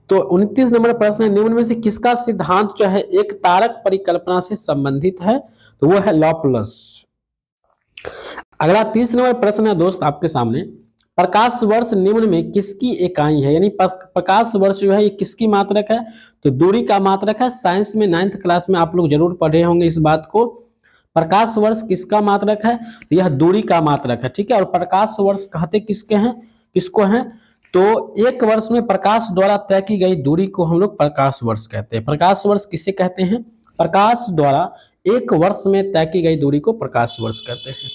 तो 29 नंबर प्रश्न है, निम्न में से किसका सिद्धांत जो है एक तारक परिकल्पना से संबंधित है? तो वो है लॉपलास। अगला 30 नंबर प्रश्न है दोस्त आपके सामने, प्रकाश वर्ष निम्न में किसकी इकाई है? यानी प्रकाश वर्ष जो है ये किसकी मात्रक है? तो दूरी का मात्रक है। साइंस में 9th क्लास में आप लोग जरूर पढ़े होंगे इस बात को। प्रकाश वर्ष किसका मात्रक है? यह दूरी का मात्रक है। ठीक है, और प्रकाश वर्ष कहते किसके हैं, किसको हैं? तो एक वर्ष में प्रकाश द्वारा तय की गई दूरी को हम लोग प्रकाश वर्ष कहते हैं। प्रकाश वर्ष किसे कहते हैं? प्रकाश द्वारा एक वर्ष में तय की गई दूरी को प्रकाश वर्ष कहते हैं।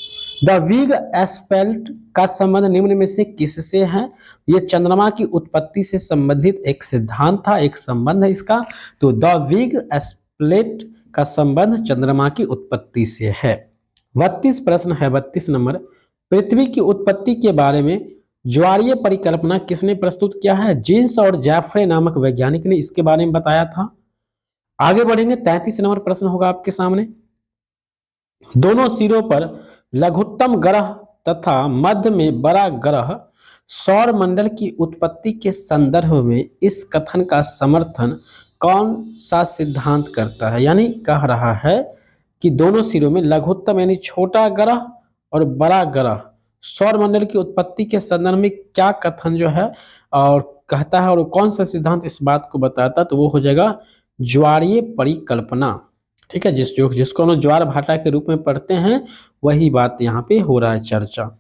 द विग एस्पेल्ट का संबंध निम्न में से किससे है? यह चंद्रमा की उत्पत्ति से संबंधित एक सिद्धांत था, एक संबंध है इसका। तो द विग एस्पेल्ट का संबंध चंद्रमा की उत्पत्ति से है। 32 प्रश्न है, 32 नंबर, पृथ्वी की उत्पत्ति के बारे में ज्वारीय परिकल्पना किसने प्रस्तुत किया है? जीन्स और जैफ्रे नामक वैज्ञानिक ने इसके बारे में बताया था। आगे बढ़ेंगे, 33 नंबर प्रश्न होगा आपके सामने, दोनों सिरों पर लघुत्तम ग्रह तथा मध्य में बड़ा ग्रह सौर मंडल की उत्पत्ति के संदर्भ में इस कथन का समर्थन कौन सा सिद्धांत करता है? यानी कह रहा है कि दोनों सिरों में लघुत्तम यानी छोटा ग्रह और बड़ा ग्रह सौर मंडल की उत्पत्ति के संदर्भ में क्या कथन जो है और कहता है, और कौन सा सिद्धांत इस बात को बताता है? तो वो हो जाएगा ज्वारीय परिकल्पना। ठीक है, जिसको हम ज्वार भाटा के रूप में पढ़ते हैं, वही बात यहाँ पे हो रहा है चर्चा।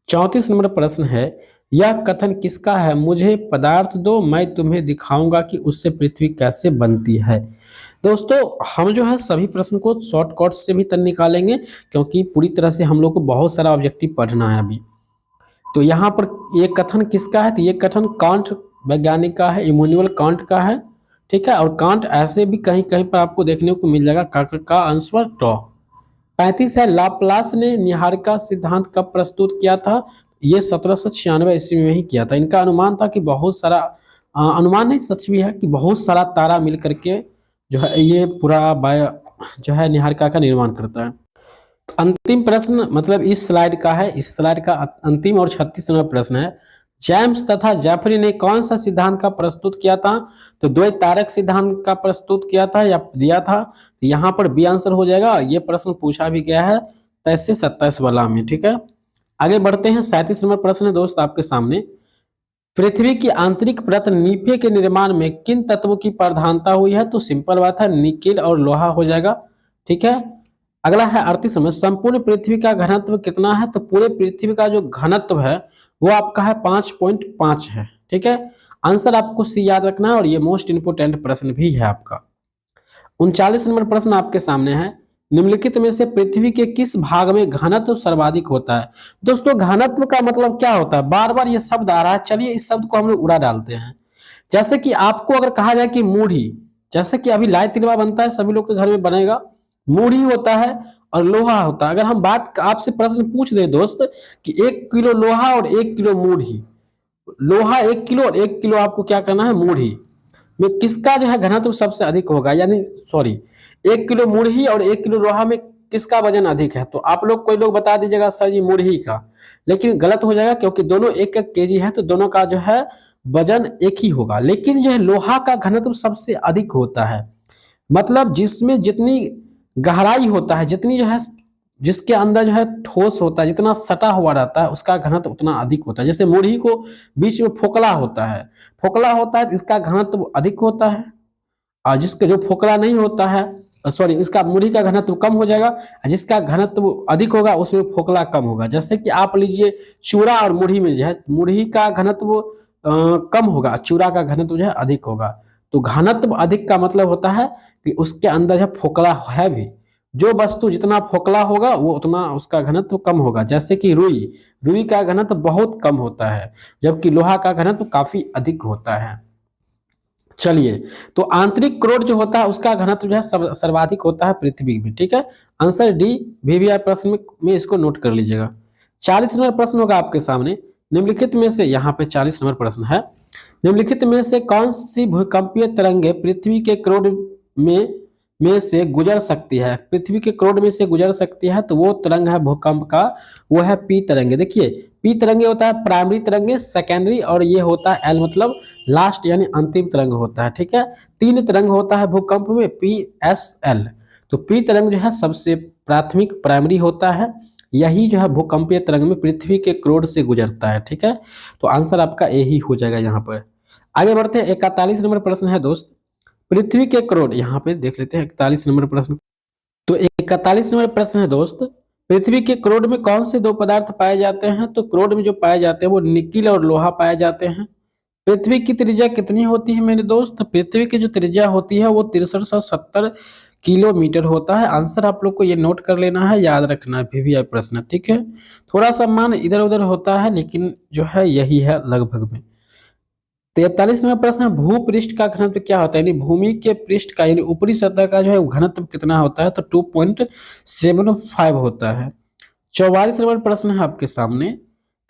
34 नंबर प्रश्न है, यह कथन किसका है? मुझे पदार्थ दो, मैं तुम्हें दिखाऊंगा कि उससे पृथ्वी कैसे बनती है। दोस्तों, हम जो है सभी प्रश्न को शॉर्टकट से भी तन निकालेंगे क्योंकि पूरी तरह से हम लोग को बहुत सारा ऑब्जेक्टिव पढ़ना है अभी। तो यहाँ पर ये कथन किसका है? तो ये कथन कांट वैज्ञानिक का है, इमैनुअल कांट का है। ठीक है, और कांट ऐसे भी कहीं कहीं पर आपको देखने को मिल जाएगा का आंसर टॉ। 35 है, लाप्लास ने निहारिका सिद्धांत कब प्रस्तुत किया था? ये 1796 ईस्वी में ही किया था। इनका अनुमान था कि बहुत सारा अनुमान नहीं, सच भी है कि बहुत सारा तारा मिल करके जो है ये पूरा जो है निहारिका का निर्माण करता है। तो अंतिम प्रश्न मतलब इस स्लाइड का है, इस स्लाइड का अंतिम और 36वां नंबर प्रश्न है, जेम्स तथा जेफरी ने कौन सा सिद्धांत का प्रस्तुत किया था? तो द्वैत तारक सिद्धांत का प्रस्तुत किया था या दिया था? तो यहाँ पर बी आंसर हो जाएगा। ये प्रश्न पूछा भी गया है 23 से 27 वाला में। ठीक है, आगे बढ़ते हैं। 37 नंबर प्रश्न है दोस्त आपके सामने, पृथ्वी की आंतरिक परत नीफे के निर्माण में किन तत्वों की प्रधानता हुई है? तो सिंपल बात है, निकेल और लोहा हो जाएगा। ठीक है, अगला है 38 नंबर, संपूर्ण पृथ्वी का घनत्व कितना है? तो पूरे पृथ्वी का जो घनत्व है वो आपका है 5.5 है। ठीक है, आंसर आपको सी याद रखना है और ये मोस्ट इंपोर्टेंट प्रश्न भी है आपका। 39 नंबर प्रश्न आपके सामने है, निम्नलिखित में से पृथ्वी के किस भाग में घनत्व सर्वाधिक होता है? दोस्तों, घनत्व का मतलब क्या होता है? बार बार ये शब्द आ रहा है, चलिए इस शब्द को हम लोग उड़ा डालते हैं। जैसे कि आपको अगर कहा जाए कि मूढ़ी, जैसे कि अभी लाई तिलवा बनता है, सभी लोग के घर में बनेगा, मूढ़ी होता है और लोहा होता है। अगर हम बात आपसे प्रश्न पूछ दें दोस्त कि 1 किलो लोहा और 1 किलो मूढ़ी, लोहा 1 किलो और 1 किलो आपको क्या करना है मूढ़ी में, किसका जो है घनत्व सबसे अधिक होगा? यानी सॉरी, 1 किलो मूढ़ी और 1 किलो लोहा में किसका वजन अधिक है? तो आप लोग कोई लोग बता दीजिएगा सर जी मूढ़ी का, लेकिन गलत हो जाएगा क्योंकि दोनों 1-1 केजी है तो दोनों का जो है वजन एक ही होगा। लेकिन जो है लोहा का घनत्व सबसे अधिक होता है, मतलब जिसमें जितनी गहराई होता है, जितनी जो है जिसके अंदर जो है ठोस होता है, जितना सटा हुआ रहता है उसका घनत्व उतना अधिक होता है। जैसे मूढ़ी को बीच में फोकला होता है तो इसका घनत्व अधिक होता है। और जिसका जो फोकला नहीं होता है, सॉरी, इसका मूढ़ी का घनत्व कम हो जाएगा, और जिसका घनत्व अधिक होगा उसमें फोकला कम होगा। जैसे कि आप लीजिए चूड़ा और मूढ़ी में जो है, मूढ़ी का घनत्व कम होगा, चूड़ा का घनत्व जो है अधिक होगा। तो घनत्व अधिक का मतलब होता है कि उसके अंदर जो फोकला है भी, जो वस्तु जितना फोकला होगा वो उतना उसका घनत्व कम होगा। जैसे कि रुई, रुई का घनत्व बहुत कम होता है, जबकि लोहा का घनत्व काफी अधिक होता है। चलिए, तो आंतरिक क्रोड जो होता है उसका घनत्व जो है सर्वाधिक होता है पृथ्वी में। ठीक है, आंसर डी वीवीआई प्रश्न में इसको नोट कर लीजिएगा। 40 नंबर प्रश्न होगा आपके सामने। निम्नलिखित में से, यहाँ पे 40 नंबर प्रश्न है, निम्नलिखित में से कौन सी भूकंपीय तरंगे पृथ्वी के क्रोड में से गुजर सकती है? पृथ्वी के क्रोड में से गुजर सकती है, तो वो तरंग है भूकंप का, वो है पी तरंगे। देखिए, पी तरंगे होता है प्राइमरी तरंगे, सेकेंडरी, और ये होता है एल मतलब लास्ट यानी अंतिम तरंग होता है। ठीक है, तीन तरंग होता है भूकंप में, पी एस एल। तो पी तरंग जो है सबसे प्राथमिक प्राइमरी होता है, यही जो है भूकंपीय तरंग में पृथ्वी के क्रोड से गुजरता है। ठीक है, तो आंसर आपका ए ही हो जाएगा यहाँ पर। आगे बढ़ते हैं, 41 नंबर प्रश्न है दोस्त, पृथ्वी के क्रोड, यहाँ पे देख लेते हैं 41 नंबर प्रश्न। तो 41 नंबर प्रश्न है दोस्त, पृथ्वी के क्रोड में कौन से दो पदार्थ पाए जाते हैं? तो क्रोड में जो पाए जाते हैं वो निकिल और लोहा पाए जाते हैं। पृथ्वी की त्रिज्या कितनी होती है मेरे दोस्त? पृथ्वी की जो त्रिज्या होती है वो 6370 किलोमीटर होता है। आंसर आप लोग को ये नोट कर लेना है, याद रखना है, वीवीआई प्रश्न। ठीक है, थोड़ा सा मान इधर उधर होता है, लेकिन जो है यही है लगभग में। 43वां प्रश्न है, भूपृष्ठ का घनत्व क्या होता है? यानी भूमि के पृष्ठ का यानी ऊपरी सतह का जो है घनत्व कितना होता है? तो 2.75 होता है। 44 नंबर प्रश्न है आपके सामने,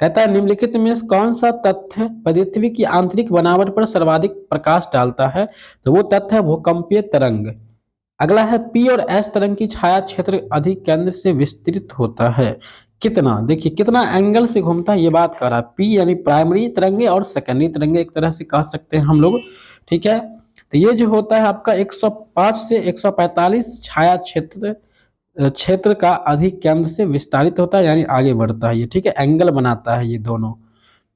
कहता है निम्नलिखित में से कौन सा तथ्य पृथ्वी की आंतरिक बनावट पर सर्वाधिक प्रकाश डालता है? तो वो तथ्य है भूकंपीय तरंग। अगला है पी और एस तरंग की छाया क्षेत्र अधिक केंद्र से विस्तृत होता है। कितना, देखिए कितना एंगल से घूमता है ये बात कर रहा है। पी यानी प्राइमरी तरंगे और सेकेंडरी तरंगे एक तरह से कह सकते हैं हम लोग। ठीक है, तो ये जो होता है आपका 105 से 145 छाया क्षेत्र क्षेत्र का अधिक केंद्र से विस्तारित होता है, यानी आगे बढ़ता है ये। ठीक है, एंगल बनाता है ये दोनों।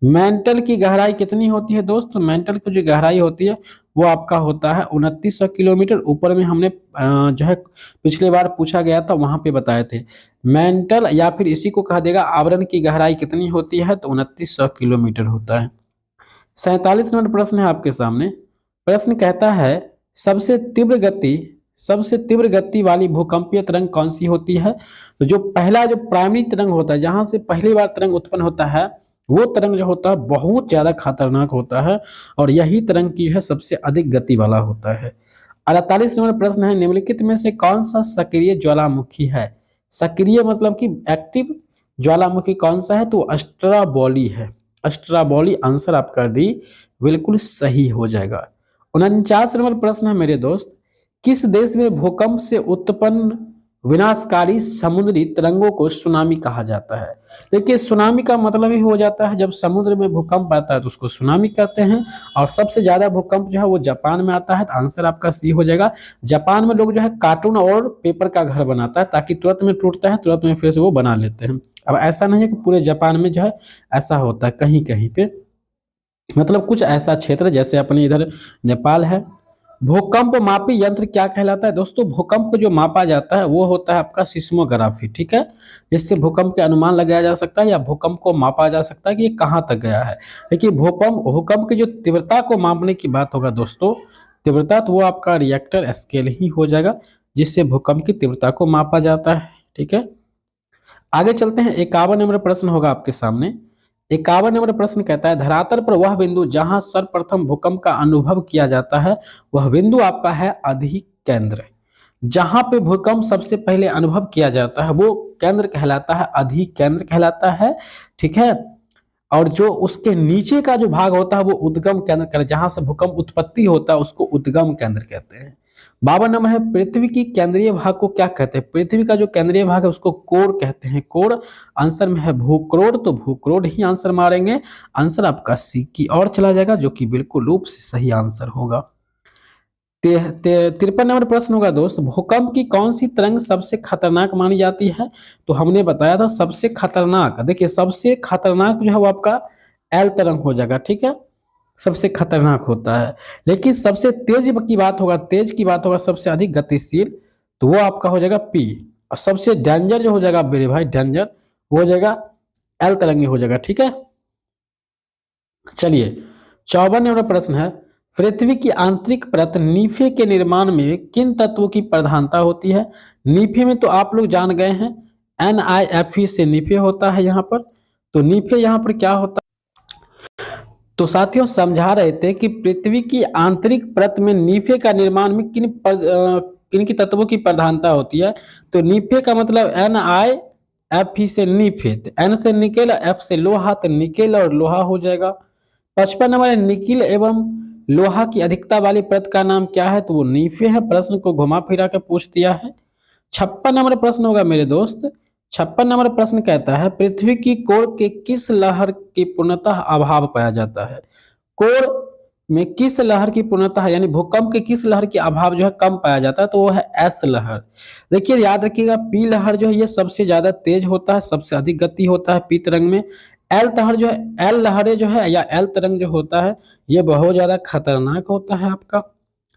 मेंटल की गहराई कितनी होती है दोस्त? तो मेंटल की जो गहराई होती है वो आपका होता है 2900 किलोमीटर। ऊपर में हमने जो है पिछले बार पूछा गया था, वहां पे बताए थे। मेंटल या फिर इसी को कहा देगा आवरण की गहराई कितनी होती है? तो 2900 किलोमीटर होता है। 47 नंबर प्रश्न है आपके सामने। प्रश्न कहता है सबसे तीव्र गति वाली भूकंपीय तरंग कौन सी होती है? तो जो पहला जो प्राइमरी तरंग होता है, जहां से पहली बार तरंग उत्पन्न होता है, वो तरंग जो होता है बहुत ज्यादा खतरनाक होता है, और यही तरंग की है सबसे अधिक गति वाला होता है। 48 नंबर प्रश्न है, निम्नलिखित में से कौन सा सक्रिय ज्वालामुखी है? सक्रिय मतलब कि एक्टिव ज्वालामुखी कौन सा है? तो अस्ट्राबॉली है। अस्ट्राबॉली, आंसर आपका डी बिल्कुल सही हो जाएगा। 49 नंबर प्रश्न है मेरे दोस्त, किस देश में भूकंप से उत्पन्न विनाशकारी समुद्री तरंगों को सुनामी कहा जाता है? देखिए, सुनामी का मतलब ही हो जाता है जब समुद्र में भूकंप आता है तो उसको सुनामी कहते हैं। और सबसे ज्यादा भूकंप जो है वो जापान में आता है, तो आंसर आपका सी हो जाएगा। जापान में लोग जो है कार्टून और पेपर का घर बनाता है, ताकि तुरंत में टूटता है तुरंत में फिर से वो बना लेते हैं। अब ऐसा नहीं है कि पूरे जापान में जो है ऐसा होता है, कहीं कहीं पे, मतलब कुछ ऐसा क्षेत्र जैसे अपने इधर नेपाल है। भूकंप मापी यंत्र क्या कहलाता है दोस्तों? भूकंप को जो मापा जाता है वो होता है आपका सिस्मोग्राफी। ठीक है, जिससे भूकंप के अनुमान लगाया जा सकता है या भूकंप को मापा जा सकता है कि ये कहाँ तक गया है। देखिए, भूकंप की जो तीव्रता को मापने की बात होगा दोस्तों, तीव्रता, तो वो आपका रिएक्टर स्केल ही हो जाएगा, जिससे भूकंप की तीव्रता को मापा जाता है। ठीक है, आगे चलते हैं। 51 नंबर प्रश्न होगा आपके सामने। 51 नंबर प्रश्न कहता है धरातल पर वह बिंदु जहां सर्वप्रथम भूकंप का अनुभव किया जाता है, वह बिंदु आपका है अधिक केंद्र। जहां पे भूकंप सबसे पहले अनुभव किया जाता है वो केंद्र कहलाता है, अधिक केंद्र कहलाता है। ठीक है, और जो उसके नीचे का जो भाग होता है वो उद्गम केंद्र कहलाता है, जहां से भूकंप उत्पत्ति होता है उसको उद्गम केंद्र कहते हैं। 52 नंबर है, पृथ्वी की केंद्रीय भाग को क्या कहते हैं? पृथ्वी का जो केंद्रीय भाग है उसको कोर कहते हैं, कोर। आंसर में है भूक्रोड़, तो भूक्रोड़ ही आंसर मारेंगे। आंसर आपका सी की ओर चला जाएगा, जो कि बिल्कुल रूप से सही आंसर होगा। 53 नंबर प्रश्न होगा दोस्त, भूकंप की कौन सी तरंग सबसे खतरनाक मानी जाती है? तो हमने बताया था सबसे खतरनाक, देखिए सबसे खतरनाक जो है वो आपका एल तरंग हो जाएगा। ठीक है, सबसे खतरनाक होता है। लेकिन सबसे तेज की बात होगा, तेज की बात होगा, सबसे अधिक गतिशील, तो वो आपका हो जाएगा पी। और सबसे डेंजर जो हो जाएगा मेरे भाई, डेंजर वो हो जाएगा एल तरंगी हो जाएगा। ठीक है, चलिए 54 नंबर प्रश्न है, पृथ्वी की आंतरिक परत नीफे के निर्माण में किन तत्वों की प्रधानता होती है? नीफे में तो आप लोग जान गए हैं, NiFe से नीफे होता है यहाँ पर। तो नीफे यहाँ पर क्या होता है? तो साथियों समझा रहे थे कि पृथ्वी की आंतरिक परत में नीफे का निर्माण में किन की तत्वों की प्रधानता होती है? तो नीफे का मतलब NiFe से नीफे, एन से निकेल, एफ से लोहा, तो निकेल और लोहा हो जाएगा। 55 नंबर है, निकिल एवं लोहा की अधिकता वाली परत का नाम क्या है? तो वो नीफे है। प्रश्न को घुमा फिरा के पूछ दिया है। 56 नंबर प्रश्न होगा मेरे दोस्त। 56 नंबर प्रश्न कहता है, पृथ्वी की कोर के किस लहर की पूर्णतः अभाव पाया जाता है? कोर में किस लहर की पूर्णतः यानी भूकंप के किस लहर की अभाव जो है कम पाया जाता है? तो वो है एस लहर। देखिए याद रखिएगा, पी लहर जो है ये सबसे ज्यादा तेज होता है, सबसे अधिक गति होता है पी तरंग में। एल लहर जो है, एल लहरें जो है या एल तरंग जो होता है ये बहुत ज्यादा खतरनाक होता है आपका।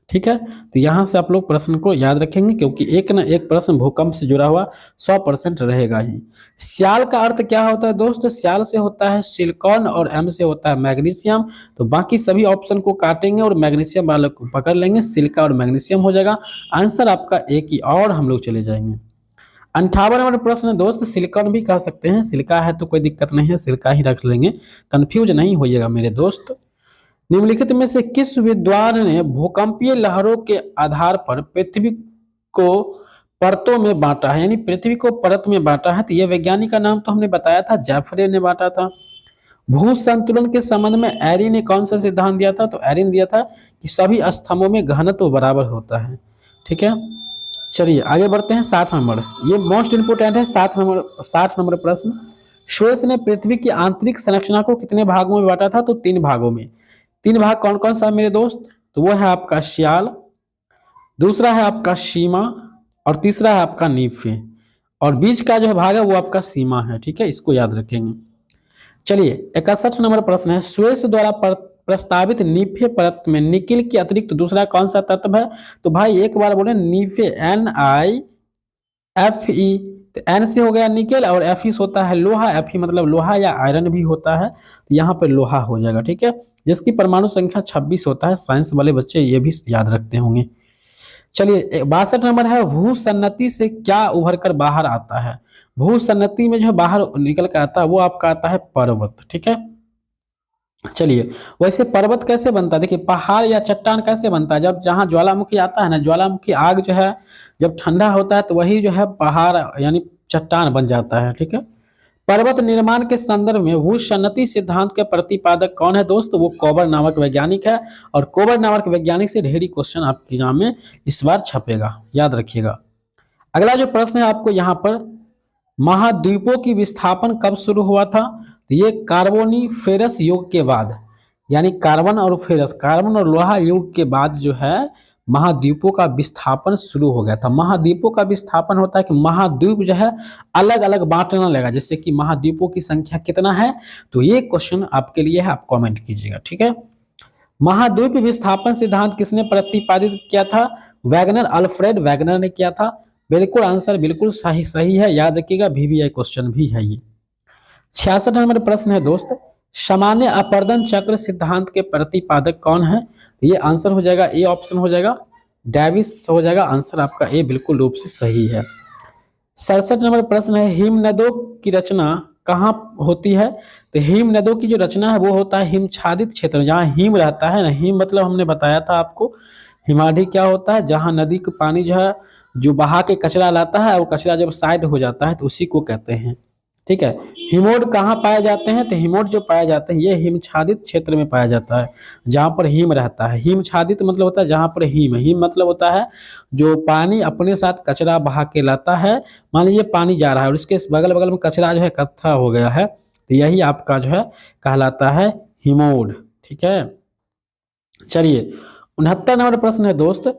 ठीक है, तो यहाँ से आप लोग प्रश्न को याद रखेंगे, क्योंकि एक ना एक प्रश्न भूकंप से जुड़ा हुआ 100% रहेगा ही। स्याल का अर्थ क्या होता है दोस्तों? स्याल से होता है सिलिकॉन और एम से होता है मैग्नीशियम। तो बाकी सभी ऑप्शन को काटेंगे और मैग्नीशियम वाले को पकड़ लेंगे, सिलिका और मैग्नीशियम हो जाएगा। आंसर आपका एक ही, और हम लोग चले जाएंगे। 58 नंबर प्रश्न है दोस्त, सिलिकॉन भी कह सकते हैं, सिलिका है तो कोई दिक्कत नहीं है, सिलिका ही रख लेंगे, कंफ्यूज नहीं होइएगा मेरे दोस्त। निम्नलिखित में से किस विद्वान ने भूकंपीय लहरों के आधार पर पृथ्वी को परतों में बांटा है, यानी पृथ्वी को परत में बांटा है? तो यह वैज्ञानिक का नाम तो हमने बताया था, जेफरे ने बांटा था। भू संतुलन के संबंध में एरी ने कौन सा सिद्धांत दिया था? तो एरी ने दिया था कि सभी स्तंभों में घनत्व बराबर होता है। ठीक है, चलिए आगे बढ़ते हैं। 60 नंबर, ये मोस्ट इंपोर्टेंट है। 60 नंबर प्रश्न, श्वेस ने पृथ्वी की आंतरिक संरचना को कितने भागों में बांटा था? तो 3 भागों में। 3 भाग कौन कौन सा मेरे दोस्त? तो वो है आपका श्याल, दूसरा है आपका सीमा, और तीसरा है आपका नीफे, और बीच का जो भाग है वो आपका सीमा है। ठीक है, इसको याद रखेंगे। चलिए 61 नंबर प्रश्न है, स्वेस द्वारा प्रस्तावित नीफे परत में निकिल के अतिरिक्त दूसरा कौन सा तत्व है? तो भाई एक बार बोले, नीफे, NiFe। तो एन से हो गया निकेल, और एफ होता है लोहा, Fe मतलब लोहा या आयरन भी होता है, तो यहाँ पर लोहा हो जाएगा। ठीक है, जिसकी परमाणु संख्या 26 होता है। साइंस वाले बच्चे ये भी याद रखते होंगे। चलिए 62 नंबर है, भू सन्नति से क्या उभर कर बाहर आता है? भू सन्नति में जो बाहर निकल कर आता है वो आपका आता है पर्वत। ठीक है, चलिए वैसे पर्वत कैसे बनता है? देखिए पहाड़ या चट्टान कैसे बनता है? जब जहाँ ज्वालामुखी आता है ना, ज्वालामुखी आग जो है जब ठंडा होता है तो वही जो है पहाड़ यानी चट्टान बन जाता है। ठीक है, पर्वत निर्माण के संदर्भ में भूसन्नति सिद्धांत के प्रतिपादक कौन है दोस्त? वो कोबर नामक वैज्ञानिक है, और कोबर नामक वैज्ञानिक से ढेरी क्वेश्चन आपके एग्जाम में इस बार छपेगा, याद रखिएगा। अगला जो प्रश्न है आपको यहाँ पर, महाद्वीपों की विस्थापन कब शुरू हुआ था? तो ये कार्बोनिफेरस युग के बाद, यानी कार्बन और फेरस, कार्बन और लोहा युग के बाद जो है महाद्वीपों का विस्थापन शुरू हो गया था। महाद्वीपों का विस्थापन होता है कि महाद्वीप जो है अलग अलग बांटने लगा, जैसे कि महाद्वीपों की संख्या कितना है? तो ये क्वेश्चन आपके लिए है, आप कमेंट कीजिएगा। ठीक है, महाद्वीप विस्थापन सिद्धांत किसने प्रतिपादित किया था? वैगनर, अल्फ्रेड वैगनर ने किया था। बिल्कुल आंसर बिल्कुल सही सही है, याद रखिएगा, VVI क्वेश्चन भी है ये। 66 नंबर प्रश्न है दोस्त, सामान्य अपरदन चक्र सिद्धांत के प्रतिपादक कौन है? ये आंसर हो जाएगा ए ऑप्शन हो जाएगा, डेविस हो जाएगा। आंसर आपका ए बिल्कुल रूप से सही है। 67 नंबर प्रश्न है, हिमनदों की रचना कहाँ होती है? तो हिमनदों की जो रचना है वो होता है हिमच्छादित क्षेत्र, जहाँ हिम रहता है ना। हिम मतलब हमने बताया था आपको, हिमालय क्या होता है? जहाँ नदी का पानी जो है जो बहा के कचरा लाता है, और कचरा जब साइड हो जाता है तो उसी को कहते हैं। ठीक है, हिमोड कहाँ पाए जाते हैं? तो हिमोड जो पाए जाते हैं ये हिमच्छादित क्षेत्र में पाया जाता है, जहाँ पर हिम रहता है। हिमच्छादित मतलब होता है जहाँ पर हिम, हिम मतलब होता है जो पानी अपने साथ कचरा बहा के लाता है। मान लीजिए पानी जा रहा है और उसके बगल बगल में कचरा जो है इकट्ठा हो गया है, तो यही आपका जो है कहलाता है हिमोड। ठीक है, चलिए 69 नंबर प्रश्न है दोस्त,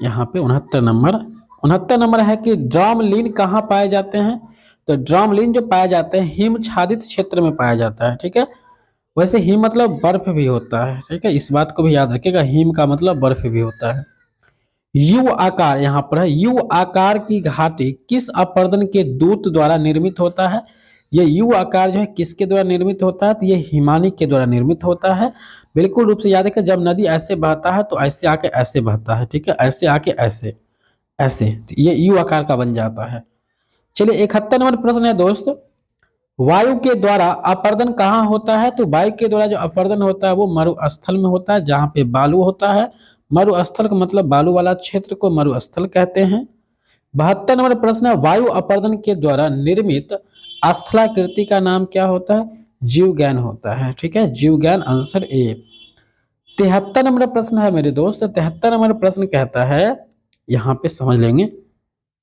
यहाँ पे 69 नंबर है कि ड्रामलिन कहाँ पाए जाते हैं? तो ड्रामलिन जो पाए जाते हैं हिमच्छादित क्षेत्र में पाया जाता है। ठीक है, वैसे हिम मतलब बर्फ भी होता है, ठीक है, इस बात को भी याद रखिएगा, हिम का मतलब बर्फ भी होता है। यू आकार यहाँ पर है, यू आकार की घाटी किस अपर्दन के दूत द्वारा निर्मित होता है? ये यू आकार जो है किसके द्वारा निर्मित होता है? तो ये हिमानी के द्वारा निर्मित होता है। बिल्कुल रूप से याद रखिए, जब नदी ऐसे बहता है तो ऐसे आके ऐसे बहता है, ठीक है, ऐसे आके ऐसे ऐसे, तो ये यू आकार का बन जाता है। चलिए 71 नंबर प्रश्न है दोस्त, वायु के द्वारा अपर्दन कहाँ होता है? तो वायु के द्वारा जो अपर्दन होता है वो मरुस्थल में होता है, जहाँ पे बालू होता है। मरुस्थल का मतलब बालू वाला क्षेत्र को मरुस्थल कहते हैं। 72 नंबर प्रश्न है, वायु अपर्दन के द्वारा निर्मित स्थलाकृति का नाम क्या होता है? जीवगैन होता है, ठीक है, जीवगैन, आंसर ए। 73 नंबर प्रश्न है मेरे दोस्त, 73 नंबर प्रश्न कहता है, यहाँ पे समझ लेंगे।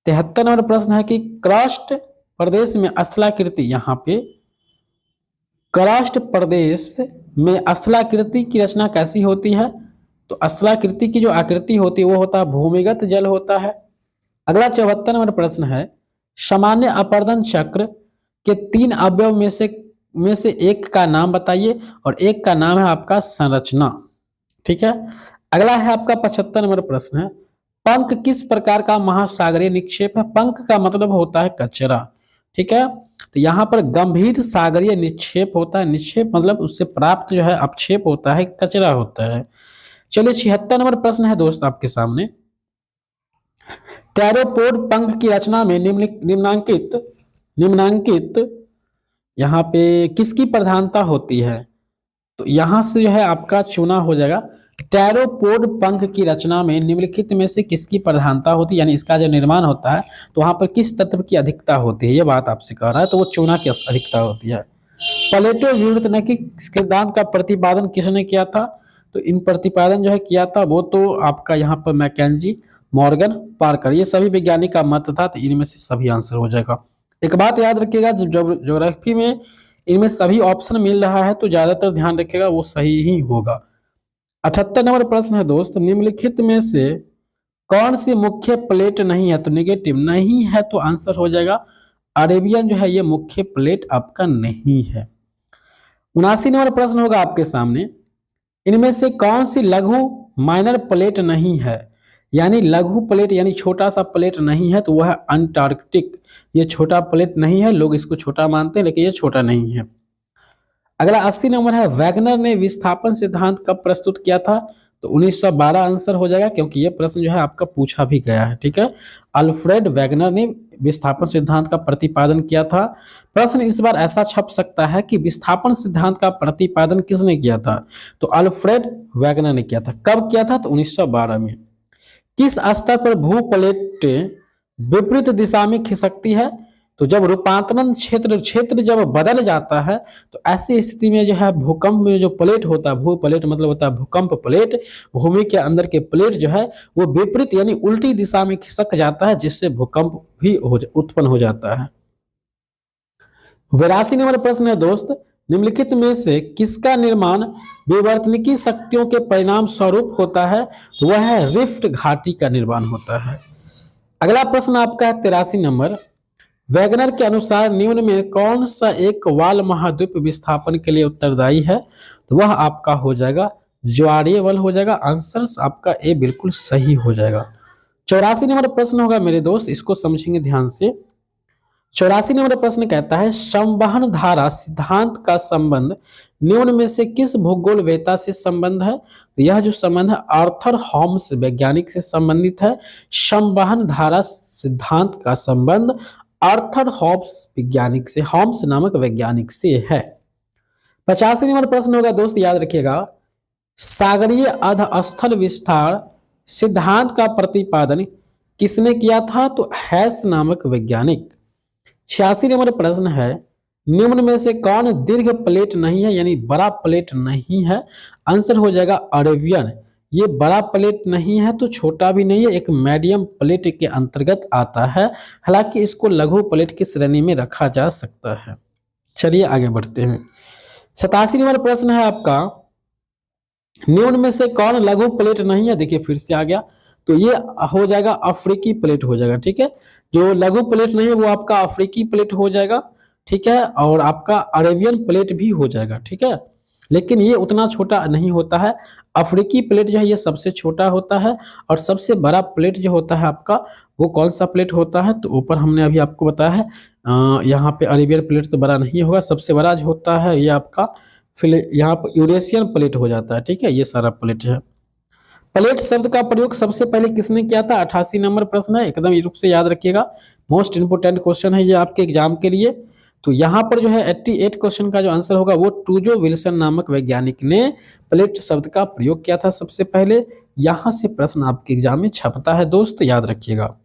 73 नंबर प्रश्न है कि क्रस्ट प्रदेश में स्थलाकृति, यहाँ पे क्रस्ट प्रदेश में स्थलाकृति की रचना कैसी होती है? तो स्थलाकृति की जो आकृति होती है वो होता है भूमिगत जल होता है। अगला 74 नंबर प्रश्न है, सामान्य अपर्दन चक्र के 3 अवयव में से एक का नाम बताइए, और एक का नाम है आपका संरचना, ठीक है। अगला है आपका 75 नंबर प्रश्न है, पंख किस प्रकार का महासागरीय निक्षेप है? पंख का मतलब होता है कचरा, ठीक है, तो यहाँ पर गंभीर सागरीय निक्षेप होता है, निक्षेप मतलब उससे प्राप्त जो है अपक्षेप होता है, कचरा होता है। चलिए 76 नंबर प्रश्न है दोस्त आपके सामने, टेरोपोड पंख की रचना में निम्नांकित निम्नांकित यहाँ पे किसकी प्रधानता होती है? तो यहाँ से जो है आपका चुना हो जाएगा, टेरोपोड पंख की रचना में निम्नलिखित में से किसकी प्रधानता होती है, यानी इसका जो निर्माण होता है तो वहां पर किस तत्व की अधिकता होती है, ये बात आपसे कह रहा है, तो वो चूना की अधिकता होती है। प्लेटो विवर्तनिकी सिद्धांत का प्रतिपादन किसने किया था? तो इन प्रतिपादन जो है किया था वो तो आपका यहाँ पर मैकेंजी, मॉर्गन, पार्कर, ये सभी वैज्ञानिक का मत था, तो इनमें से सभी आंसर हो जाएगा। एक बात याद रखिएगा, जब ज्योग्राफी में इनमें सभी ऑप्शन मिल रहा है तो ज्यादातर ध्यान रखिएगा वो सही ही होगा। 78 नंबर प्रश्न है दोस्त, निम्नलिखित में से कौन सी मुख्य प्लेट नहीं है? तो नेगेटिव नहीं है, तो आंसर हो जाएगा अरेबियन जो है ये मुख्य प्लेट आपका नहीं है। 79 नंबर प्रश्न होगा आपके सामने, इनमें से कौन सी लघु माइनर प्लेट नहीं है? यानी लघु प्लेट यानी छोटा सा प्लेट नहीं है, तो वह है अंटार्कटिक, ये छोटा प्लेट नहीं है, लोग इसको छोटा मानते हैं लेकिन ये छोटा नहीं है। अगला 80 नंबर है, वैगनर ने विस्थापन सिद्धांत कब प्रस्तुत किया था? तो 1912 आंसर हो जाएगा, क्योंकि ये प्रश्न जो है आपका पूछा भी गया है, ठीक है। अल्फ्रेड वैगनर ने विस्थापन सिद्धांत का प्रतिपादन किया था। प्रश्न इस बार ऐसा छप सकता है कि विस्थापन सिद्धांत का प्रतिपादन किसने किया था? तो अल्फ्रेड वैगनर ने किया था। कब किया था? तो 1912 में। किस स्तर पर भूप्लेटें विपरीत दिशा में खिसकती है? तो जब रूपांतरण क्षेत्र जब बदल जाता है तो ऐसी स्थिति में जो है भूकंप में जो प्लेट होता है, भू प्लेट मतलब होता है भूकंप प्लेट, भूमि के अंदर के प्लेट जो है वो विपरीत यानी उल्टी दिशा में खिसक जाता है, जिससे भूकंप भी उत्पन्न हो जाता है। 82 नंबर प्रश्न है दोस्त, निम्नलिखित में से किसका निर्माण विवर्तनिकी शक्तियों के परिणाम स्वरूप होता है? तो वह है रिफ्ट घाटी का निर्माण होता है। अगला प्रश्न आपका है 83 नंबर, वैगनर के अनुसार निम्न में कौन सा एक वाल महाद्वीप विस्थापन के लिए उत्तरदायी है? तो वह आपका हो जाएगा ज्वारीय वल हो जाएगा, आंसर आपका ए बिल्कुल सही हो जाएगा। 84 नंबर प्रश्न होगा मेरे दोस्त, इसको समझेंगे ध्यान से। 84 नंबर प्रश्न कहता है, संवहन धारा सिद्धांत का संबंध निम्न में से किस भूगोलवेत्ता से संबंध है? तो यह जो संबंध है आर्थर होम्स वैज्ञानिक से संबंधित है। संवहन धारा सिद्धांत का संबंध आर्थर होम्स वैज्ञानिक से, होम्स नामक वैज्ञानिक से है। 85 नंबर प्रश्न होगा दोस्त, याद रखिएगा, सागरीय अधस्थल विस्तार सिद्धांत का प्रतिपादन किसने किया था? तो हैस नामक वैज्ञानिक। 86 नंबर प्रश्न है, निम्न में से कौन दीर्घ प्लेट नहीं है, यानी बड़ा प्लेट नहीं है? आंसर हो जाएगा अरेबियन, ये बड़ा प्लेट नहीं है तो छोटा भी नहीं है, एक मीडियम प्लेट के अंतर्गत आता है, हालांकि इसको लघु प्लेट की श्रेणी में रखा जा सकता है। चलिए आगे बढ़ते हैं। 87 नंबर प्रश्न है आपका, निम्न में से कौन लघु प्लेट नहीं है? देखिए फिर से आ गया, तो ये हो जाएगा अफ्रीकी प्लेट हो जाएगा, ठीक है। जो लघु प्लेट नहीं है वो आपका अफ्रीकी प्लेट हो जाएगा, ठीक है, और आपका अरेबियन प्लेट भी हो जाएगा, ठीक है। लेकिन ये उतना छोटा नहीं होता है। अफ्रीकी प्लेट जो है ये सबसे छोटा होता है और सबसे बड़ा प्लेट जो होता है आपका वो कौन सा प्लेट होता है, तो ऊपर हमने अभी आपको बताया है यहाँ पे अरेबियन प्लेट तो बड़ा नहीं होगा, सबसे बड़ा जो होता है ये आपका फिर यहाँ पर यूरेशियन प्लेट हो जाता है। ठीक है, ये सारा प्लेट है। प्लेट शब्द का प्रयोग सबसे पहले किसने किया था? 88 नंबर प्रश्न है, एकदम रूप से याद रखिएगा, मोस्ट इंपोर्टेंट क्वेश्चन है ये आपके एग्जाम के लिए। तो यहाँ पर जो है 88 क्वेश्चन का जो आंसर होगा वो टूजो विल्सन नामक वैज्ञानिक ने प्लेट शब्द का प्रयोग किया था सबसे पहले। यहाँ से प्रश्न आपके एग्जाम में छपता है दोस्त, याद रखिएगा।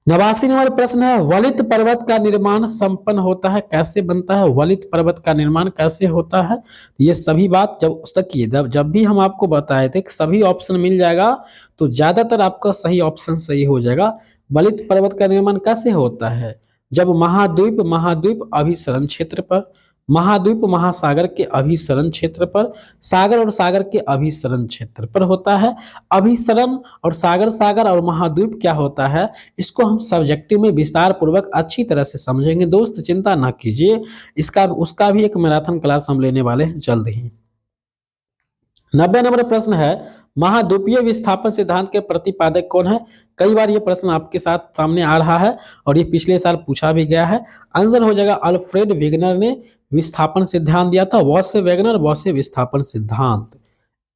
89 नंबर प्रश्न है, वलित पर्वत का निर्माण संपन्न होता है कैसे बनता है? वलित पर्वत का निर्माण कैसे होता है? ये सभी बात जब तक ये जब भी हम आपको बताए थे कि सभी ऑप्शन मिल जाएगा तो ज्यादातर आपका सही ऑप्शन सही हो जाएगा। वलित पर्वत का निर्माण कैसे होता है? जब महाद्वीप महाद्वीप अभिसरण क्षेत्र पर, महाद्वीप महासागर के अभिसरण क्षेत्र पर, सागर और सागर के अभिसरण क्षेत्र पर होता है। अभिसरण और सागर सागर और महाद्वीप क्या होता है, इसको हम सब्जेक्टिव में विस्तार पूर्वक अच्छी तरह से समझेंगे दोस्त, चिंता ना कीजिए। इसका उसका भी एक मैराथन क्लास हम लेने वाले हैं जल्द ही। 90 नंबर प्रश्न है, महाद्वीपीय विस्थापन सिद्धांत के प्रतिपादक कौन है? कई बार ये प्रश्न आपके साथ सामने आ रहा है और ये पिछले साल पूछा भी गया है। आंसर हो जाएगा अल्फ्रेड वेगनर ने विस्थापन सिद्धांत दिया था, वॉसे वेगनर वॉसे विस्थापन सिद्धांत।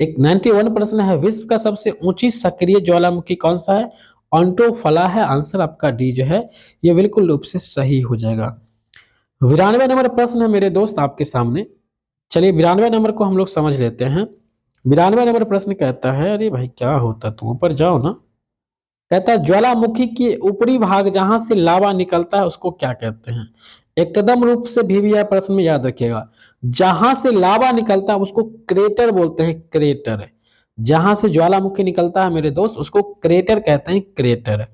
एक 91 प्रश्न है, विश्व का सबसे ऊंची सक्रिय ज्वालामुखी कौन सा है? ऑन्टोफला है। आंसर आपका डी जो है ये बिल्कुल रूप से सही हो जाएगा। 92 नंबर प्रश्न है मेरे दोस्त आपके सामने। चलिए 92 नंबर को हम लोग समझ लेते हैं। 92 नंबर प्रश्न कहता है, अरे भाई क्या होता, तुम ऊपर जाओ ना। कहता है ज्वालामुखी के ऊपरी भाग जहां से लावा निकलता है उसको क्या कहते हैं? एकदम रूप से भी यह प्रश्न में याद रखिएगा, जहां से लावा निकलता है उसको क्रेटर बोलते हैं, क्रेटर। जहां से ज्वालामुखी निकलता है मेरे दोस्त उसको क्रेटर कहते हैं, क्रेटर।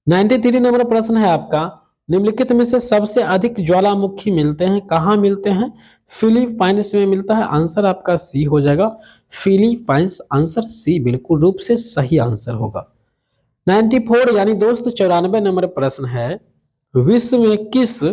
93 नंबर प्रश्न है आपका, निम्नलिखित में से सबसे अधिक ज्वालामुखी मिलते हैं कहाँ मिलते हैं? फिलीपाइंस में मिलता है। आंसर आपका सी हो जाएगा, फिलीपाइंस। आंसर सी बिल्कुल रूप से सही आंसर होगा। 94 यानी दोस्त 94 नंबर प्रश्न है, विश्व में किस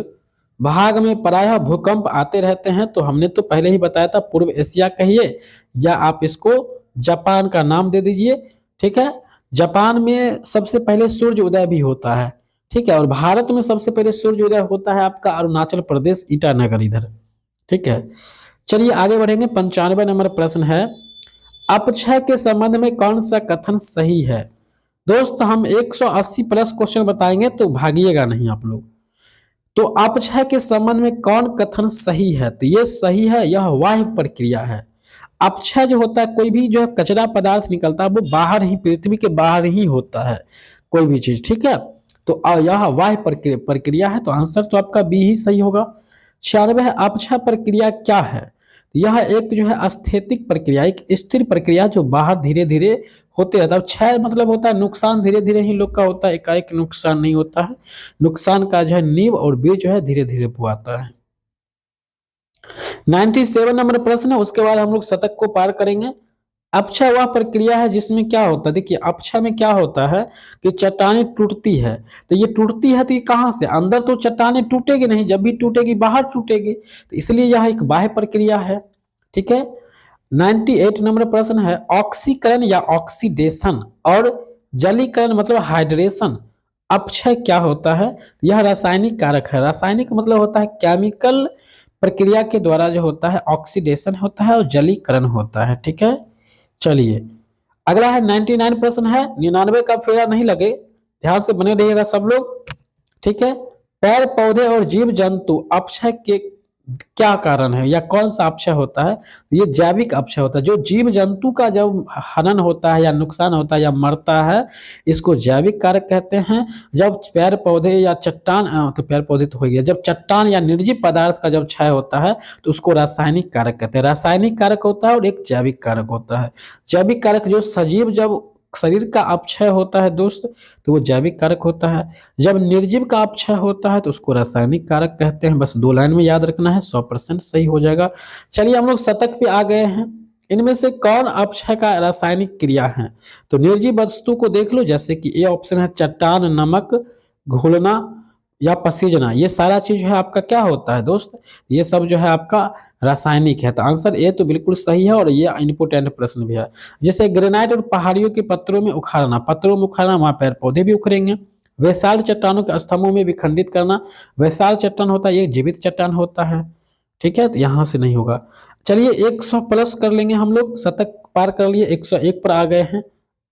भाग में प्रायः भूकंप आते रहते हैं? तो हमने तो पहले ही बताया था, पूर्व एशिया कहिए या आप इसको जापान का नाम दे दीजिए। ठीक है, जापान में सबसे पहले सूर्य उदय भी होता है। ठीक है, और भारत में सबसे पहले सूर्य उदय होता है आपका अरुणाचल प्रदेश ईटानगर इधर। ठीक है, चलिए आगे बढ़ेंगे। 95 नंबर प्रश्न है, अपक्षय के संबंध में कौन सा कथन सही है? दोस्त हम 180 प्लस क्वेश्चन बताएंगे तो भागिएगा नहीं आप लोग। तो अपक्षय के संबंध में कौन कथन सही है? तो ये सही है, यह वाह्य प्रक्रिया है। अपक्षय जो होता है, कोई भी जो है कचरा पदार्थ निकलता है वो बाहर ही, पृथ्वी के बाहर ही होता है कोई भी चीज। ठीक है, तो यह वाह्य प्रक्रिया है, तो आंसर तो आपका बी ही सही होगा। 96 है, अपक्षय प्रक्रिया क्या है? यह एक जो है स्थैतिक प्रक्रिया, एक स्थिर प्रक्रिया जो बाहर धीरे धीरे होते रहता है। क्षय मतलब होता है नुकसान, धीरे धीरे ही लोग का होता है, एकाएक नुकसान नहीं होता है। नुकसान का जो है नींव और बीज जो है धीरे धीरे बुआता है। 97 नंबर प्रश्न है, उसके बाद हम लोग शतक को पार करेंगे। अपक्षय वह प्रक्रिया है जिसमें क्या होता है, देखिए अपक्षय में क्या होता है कि चट्टानें टूटती है। तो ये टूटती है तो ये कहां से? अंदर तो चट्टानें टूटेगी नहीं, जब भी टूटेगी बाहर टूटेगी, तो इसलिए यह एक बाह्य प्रक्रिया है। ठीक है, 98 नंबर प्रश्न है, ऑक्सीकरण या ऑक्सीडेशन और जलीकरण मतलब हाइड्रेशन, अपक्षय क्या होता है? यह रासायनिक कारक है। रासायनिक मतलब होता है केमिकल प्रक्रिया के द्वारा जो होता है ऑक्सीडेशन होता है और जलीकरण होता है। ठीक है, चलिए अगला है 99 प्रश्न है, 99 का फेरा नहीं लगे, ध्यान से बने रहिएगा सब लोग। ठीक है, पेड़ पौधे और जीव जंतु अपक्षय के क्या कारण है या कौन सा अपक्षय होता है? ये जैविक अपक्षय होता है। जो जीव जंतु का जब हनन होता है या नुकसान होता है या मरता है, इसको जैविक कारक कहते हैं। जब पेड़ पौधे या चट्टान, तो पेड़ पौधे तो हो गया, जब चट्टान या निर्जीव पदार्थ का जब क्षय होता है तो उसको रासायनिक कारक कहते हैं। रासायनिक कारक होता है और एक जैविक कारक होता है। जैविक कारक जो सजीव जब शरीर का अपक्षय होता है दोस्त तो वो जैविक कारक होता है। जब निर्जीव का अपक्षय होता है तो उसको रासायनिक कारक कहते हैं। बस 2 लाइन में याद रखना है, 100% सही हो जाएगा। चलिए हम लोग शतक पे आ गए हैं। इनमें से कौन अपक्षय का रासायनिक क्रिया है? तो निर्जीव वस्तु को देख लो, जैसे कि ए ऑप्शन है चट्टान नमक घुलना, या पसीजना, ये सारा चीज जो है आपका क्या होता है दोस्त, ये सब जो है आपका रासायनिक है। तो आंसर ए तो बिल्कुल सही है और ये इंपोर्टेंट प्रश्न भी है। जैसे ग्रेनाइट और पहाड़ियों के पत्थरों में उखाड़ना, पत्थरों में उखाड़ना, वहां पेड़ पौधे भी उखड़ेंगे। वैशाल चट्टानों के स्तंभों में विखंडित करना, वैशाल चट्टान होता है ये जीवित चट्टान होता है, ठीक है, तो यहां से नहीं होगा। चलिए 100 प्लस कर लेंगे हम लोग, शतक पार कर लिए, 101 पर आ गए हैं।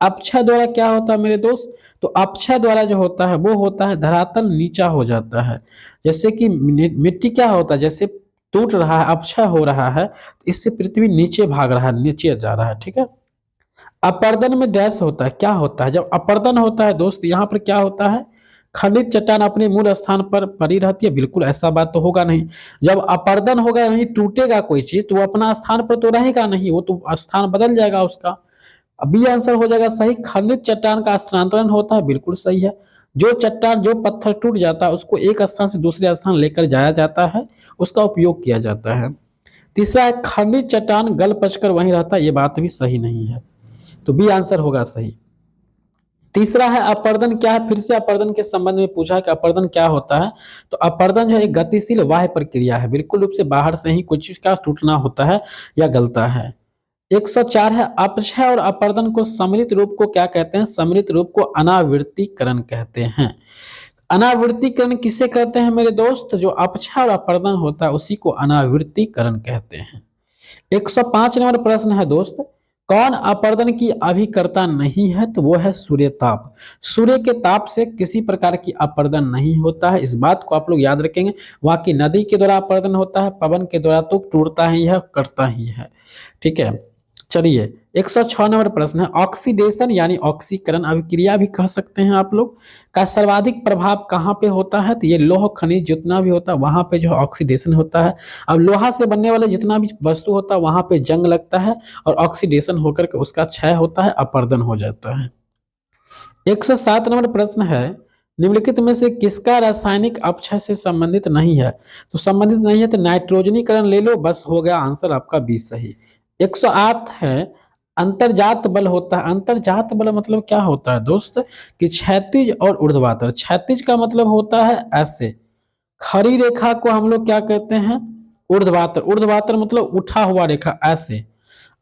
अपक्षय द्वारा क्या होता है मेरे दोस्त, तो अपक्षय द्वारा जो होता है वो होता है धरातल नीचा हो जाता है। जैसे कि मिट्टी क्या होता है, जैसे टूट रहा है, अपक्षय हो रहा है, तो इससे पृथ्वी नीचे भाग रहा है, नीचे जा रहा है, ठीक है। अपर्दन में डैश होता है, क्या होता है, जब अपर्दन होता है दोस्त, यहाँ पर क्या होता है, खंडित चट्टान अपने मूल स्थान पर पड़ी रहती है, बिल्कुल ऐसा बात तो होगा नहीं। जब अपर्दन होगा नहीं, टूटेगा कोई चीज तो वो अपना स्थान पर तो रहेगा नहीं, वो तो स्थान बदल जाएगा उसका। अब ये आंसर हो जाएगा सही, खंडित चट्टान का स्थानांतरण होता है, बिल्कुल सही है। जो चट्टान, जो पत्थर टूट जाता है उसको एक स्थान से दूसरे स्थान लेकर जाया जाता है, उसका उपयोग किया जाता है। तीसरा है खंडित चट्टान गल पचकर वहीं रहता है, ये बात भी सही नहीं है, तो बी आंसर होगा सही। तीसरा है अपर्दन क्या है, फिर से अपर्दन के संबंध में पूछा है कि अपर्दन क्या होता है, तो अपर्दन जो है एक गतिशील बाह्य प्रक्रिया है, बिल्कुल रूप से बाहर से ही कुछ चीज का टूटना होता है या गलता है। 104 है अपक्षय और अपर्दन को सम्मिलित रूप को क्या कहते हैं, सम्मिलित रूप को अनावृत्तीकरण कहते हैं। अनावृत्तीकरण किसे कहते हैं मेरे दोस्त, जो अपक्षय और अपर्दन होता है उसी को अनावृत्तीकरण कहते हैं। 105 नंबर प्रश्न है दोस्त, कौन अपर्दन की अभिकर्ता नहीं है, तो वो है सूर्य ताप। सूर्य के ताप से किसी प्रकार की अपर्दन नहीं होता है, इस बात को आप लोग याद रखेंगे। बाकी नदी के द्वारा अपर्दन होता है, पवन के द्वारा तो टूटता ही है, करता ही है, ठीक है। चलिए 106 नंबर प्रश्न है, ऑक्सीडेशन यानी ऑक्सीकरण अभिक्रिया भी कह सकते हैं आप लोग, का सर्वाधिक प्रभाव कहाँ पे होता है, तो ये लौह खनिज जितना भी होता है वहां पे जो है ऑक्सीडेशन होता है। अब लोहा से बनने वाले जितना भी वस्तु होता है वहां पे जंग लगता है और ऑक्सीडेशन होकर के उसका क्षय होता है, अपर्दन हो जाता है। 107 नंबर प्रश्न है, निम्नलिखित में से किसका रासायनिक अपक्षय से संबंधित नहीं है, तो संबंधित नहीं है तो नाइट्रोजनीकरण ले लो, बस हो गया आंसर आपका 20 सही। 108 है, अंतर्जात बल होता है, अंतर्जात बल मतलब क्या होता है दोस्त, कि क्षैतिज और ऊर्ध्वाधर। क्षैतिज का मतलब होता है ऐसे, खड़ी रेखा को हम लोग क्या कहते हैं, ऊर्ध्वाधर, ऊर्ध्वाधर मतलब उठा हुआ रेखा ऐसे,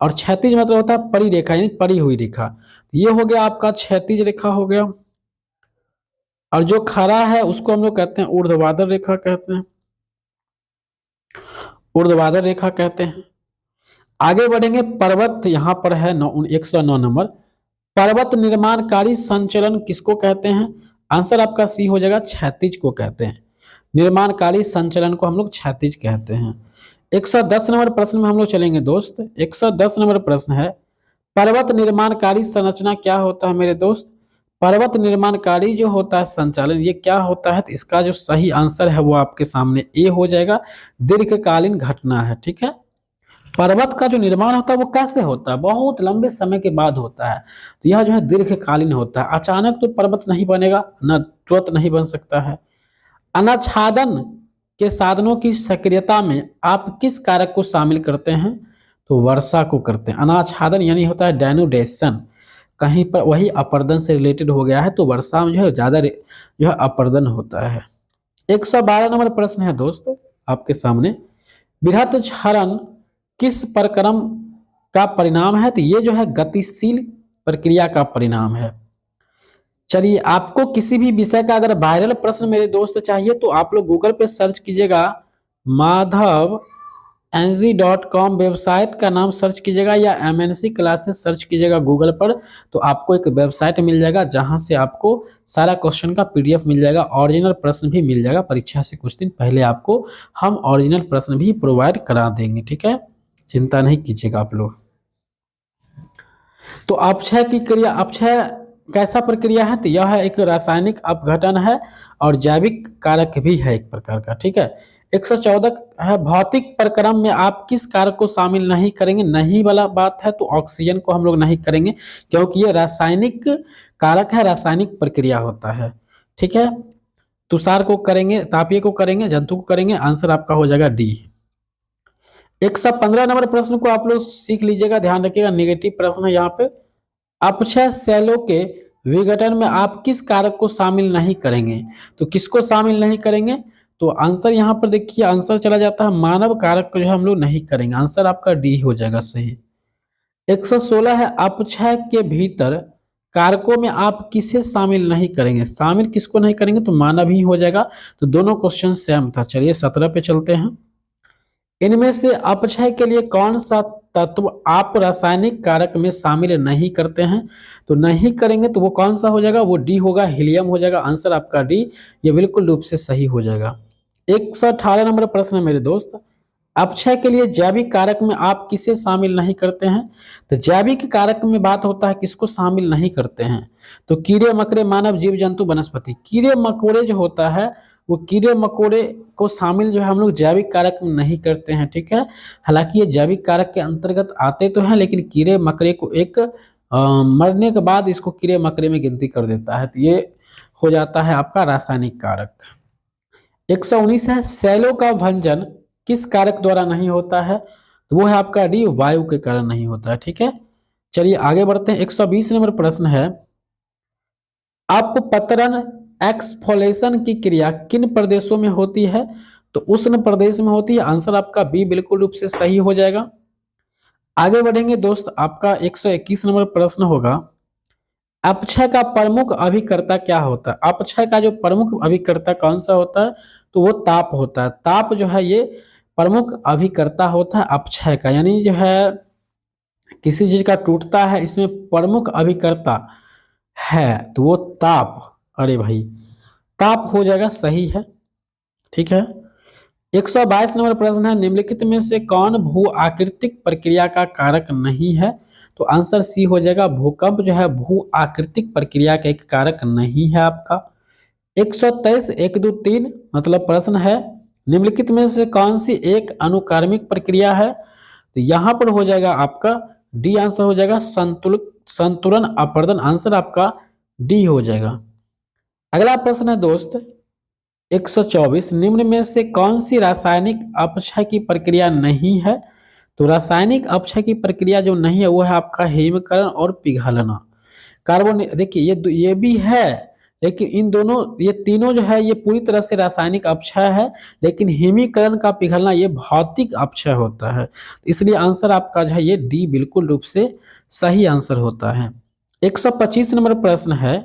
और क्षैतिज मतलब होता है परी रेखा यानी पड़ी हुई रेखा, ये हो गया आपका क्षैतिज रेखा हो गया। और जो खड़ा है उसको हम लोग कहते हैं ऊर्ध्वाधर रेखा कहते हैं, ऊर्ध्वाधर रेखा कहते हैं। आगे बढ़ेंगे, पर्वत यहां पर है 109 नंबर, पर्वत निर्माणकारी संचलन किसको कहते हैं, आंसर आपका सी हो जाएगा, क्षैतिज को कहते हैं। निर्माणकारी संचलन को हम लोग क्षैतिज कहते हैं। 110 नंबर प्रश्न में हम लोग चलेंगे दोस्त। 110 नंबर प्रश्न है, पर्वत निर्माणकारी संरचना क्या होता है मेरे दोस्त, पर्वत निर्माणकारी जो होता है संचालन ये क्या होता है, तो इसका जो सही आंसर है वो आपके सामने ए हो जाएगा, दीर्घकालीन घटना है, ठीक है। पर्वत का जो निर्माण होता है वो कैसे होता है, बहुत लंबे समय के बाद होता है, तो यह जो है दीर्घकालीन होता है, अचानक तो पर्वत नहीं बनेगा, न तुरंत नहीं बन सकता है। अनाच्छादन के साधनों की सक्रियता में आप किस कारक को शामिल करते हैं, तो वर्षा को करते हैं। अनाच्छादन यानी होता है डेनुडेशन, कहीं पर वही अपर्दन से रिलेटेड हो गया है, तो वर्षा में जो है ज्यादा जो है अपर्दन होता है। 112 नंबर प्रश्न है दोस्त आपके सामने, बृहत क्षरण किस प्रक्रम का परिणाम है, तो ये जो है गतिशील प्रक्रिया का परिणाम है। चलिए आपको किसी भी विषय का अगर वायरल प्रश्न मेरे दोस्त चाहिए तो आप लोग गूगल पे सर्च कीजिएगा, माधव NG.com वेबसाइट का नाम सर्च कीजिएगा, या MNC क्लासेस सर्च कीजिएगा गूगल पर, तो आपको एक वेबसाइट मिल जाएगा जहां से आपको सारा क्वेश्चन का PDF मिल जाएगा, ओरिजिनल प्रश्न भी मिल जाएगा, परीक्षा से कुछ दिन पहले आपको हम ओरिजिनल प्रश्न भी प्रोवाइड करा देंगे, ठीक है, चिंता नहीं कीजिएगा आप लोग। तो अपक्षय की क्रिया, अपक्षय कैसा प्रक्रिया है, तो यह एक रासायनिक अपघटन है और जैविक कारक भी है एक प्रकार का, ठीक है। 114 है, भौतिक प्रक्रम में आप किस कारक को शामिल नहीं करेंगे, नहीं वाला बात है तो ऑक्सीजन को हम लोग नहीं करेंगे, क्योंकि ये रासायनिक कारक है, रासायनिक प्रक्रिया होता है, ठीक है। तुषार को करेंगे, तापीय को करेंगे, जंतु को करेंगे, आंसर आपका हो जाएगा डी। 115 नंबर प्रश्न को आप लोग सीख लीजिएगा, ध्यान रखिएगा, नेगेटिव प्रश्न है यहाँ पे। अपक्षय सेलों के विघटन में आप किस कारक को शामिल नहीं करेंगे? तो किसको शामिल नहीं करेंगे? तो आंसर यहाँ पर देखिए, आंसर चला जाता है मानव कारक को जो है हम लोग नहीं करेंगे। आंसर आपका डी हो जाएगा सही। 116 है, अपक्षय के भीतर कारकों में आप किसे शामिल नहीं करेंगे? शामिल किसको नहीं करेंगे? तो मानव ही हो जाएगा। तो दोनों क्वेश्चन सेम था। चलिए 17 पे चलते हैं। इनमें से अपक्षय के लिए कौन सा तत्व आप रासायनिक कारक में शामिल नहीं करते हैं? तो नहीं करेंगे तो वो कौन सा हो जाएगा? वो डी होगा, हीलियम हो जाएगा। आंसर आपका डी, ये बिल्कुल रूप से सही हो जाएगा। 118 नंबर प्रश्न है मेरे दोस्त, अपक्षय के लिए जैविक कारक में आप किसे शामिल नहीं करते हैं? तो जैविक कारक में बात होता है किसको शामिल नहीं करते हैं? तो कीड़े मकोड़े, मानव, जीव जंतु, वनस्पति। कीड़े मकोड़े जो होता है वो कीड़े मकोड़े को शामिल जो है हम लोग जैविक कारक में नहीं करते हैं, ठीक है। हालांकि ये जैविक कारक के अंतर्गत आते तो हैं, लेकिन कीड़े मकोड़े को एक मरने के बाद इसको कीड़े मकोड़े में गिनती कर देता है। तो ये हो जाता है आपका रासायनिक कारक। 119 है, सेलों का भंजन किस कारक द्वारा नहीं होता है? तो वो है आपका डी, वायु के कारण नहीं होता है, ठीक है। चलिए आगे बढ़ते हैं। 120 नंबर प्रश्न है, अपपतन एक्सफोलेशन की क्रिया किन प्रदेशों में होती है? तो उष्ण प्रदेश में होती है। आंसर आपका बी बिल्कुल रूप से सही हो जाएगा। आगे बढ़ेंगे दोस्त, आपका 121 नंबर प्रश्न होगा, अपक्षय का प्रमुख अभिकर्ता क्या होता है? अपक्षय का जो प्रमुख अभिकर्ता कौन सा होता है? तो वो ताप होता है। ताप जो है ये प्रमुख अभिकर्ता होता है अपक्षय का, यानी जो है किसी चीज का टूटता है इसमें प्रमुख अभिकर्ता है तो वो ताप, अरे भाई ताप हो जाएगा, सही है, ठीक है। 122 नंबर प्रश्न है, निम्नलिखित में से कौन भू आकृतिक प्रक्रिया का कारक नहीं है? तो आंसर सी हो जाएगा, भूकंप जो है भू आकृतिक प्रक्रिया का एक कारक नहीं है आपका। 123 1 2 3 मतलब प्रश्न है, निम्नलिखित में से कौन सी एक अनुकारमिक प्रक्रिया है? तो यहां पर हो जाएगा आपका डी, आंसर हो जाएगा संतुलन अपवर्तन। आंसर आपका डी हो जाएगा। अगला प्रश्न है दोस्त 124, निम्न में से कौन सी रासायनिक अपक्षय की प्रक्रिया नहीं है? तो रासायनिक अपक्षय की प्रक्रिया जो नहीं है वो है आपका हिमीकरण और पिघलना। कार्बन, देखिए ये भी है, लेकिन इन दोनों, ये तीनों जो है ये पूरी तरह से रासायनिक अपक्षय है, लेकिन हिमीकरण का पिघलना ये भौतिक अपक्षय होता है। इसलिए आंसर आपका जो है ये डी बिल्कुल रूप से सही आंसर होता है। 125 नंबर प्रश्न है,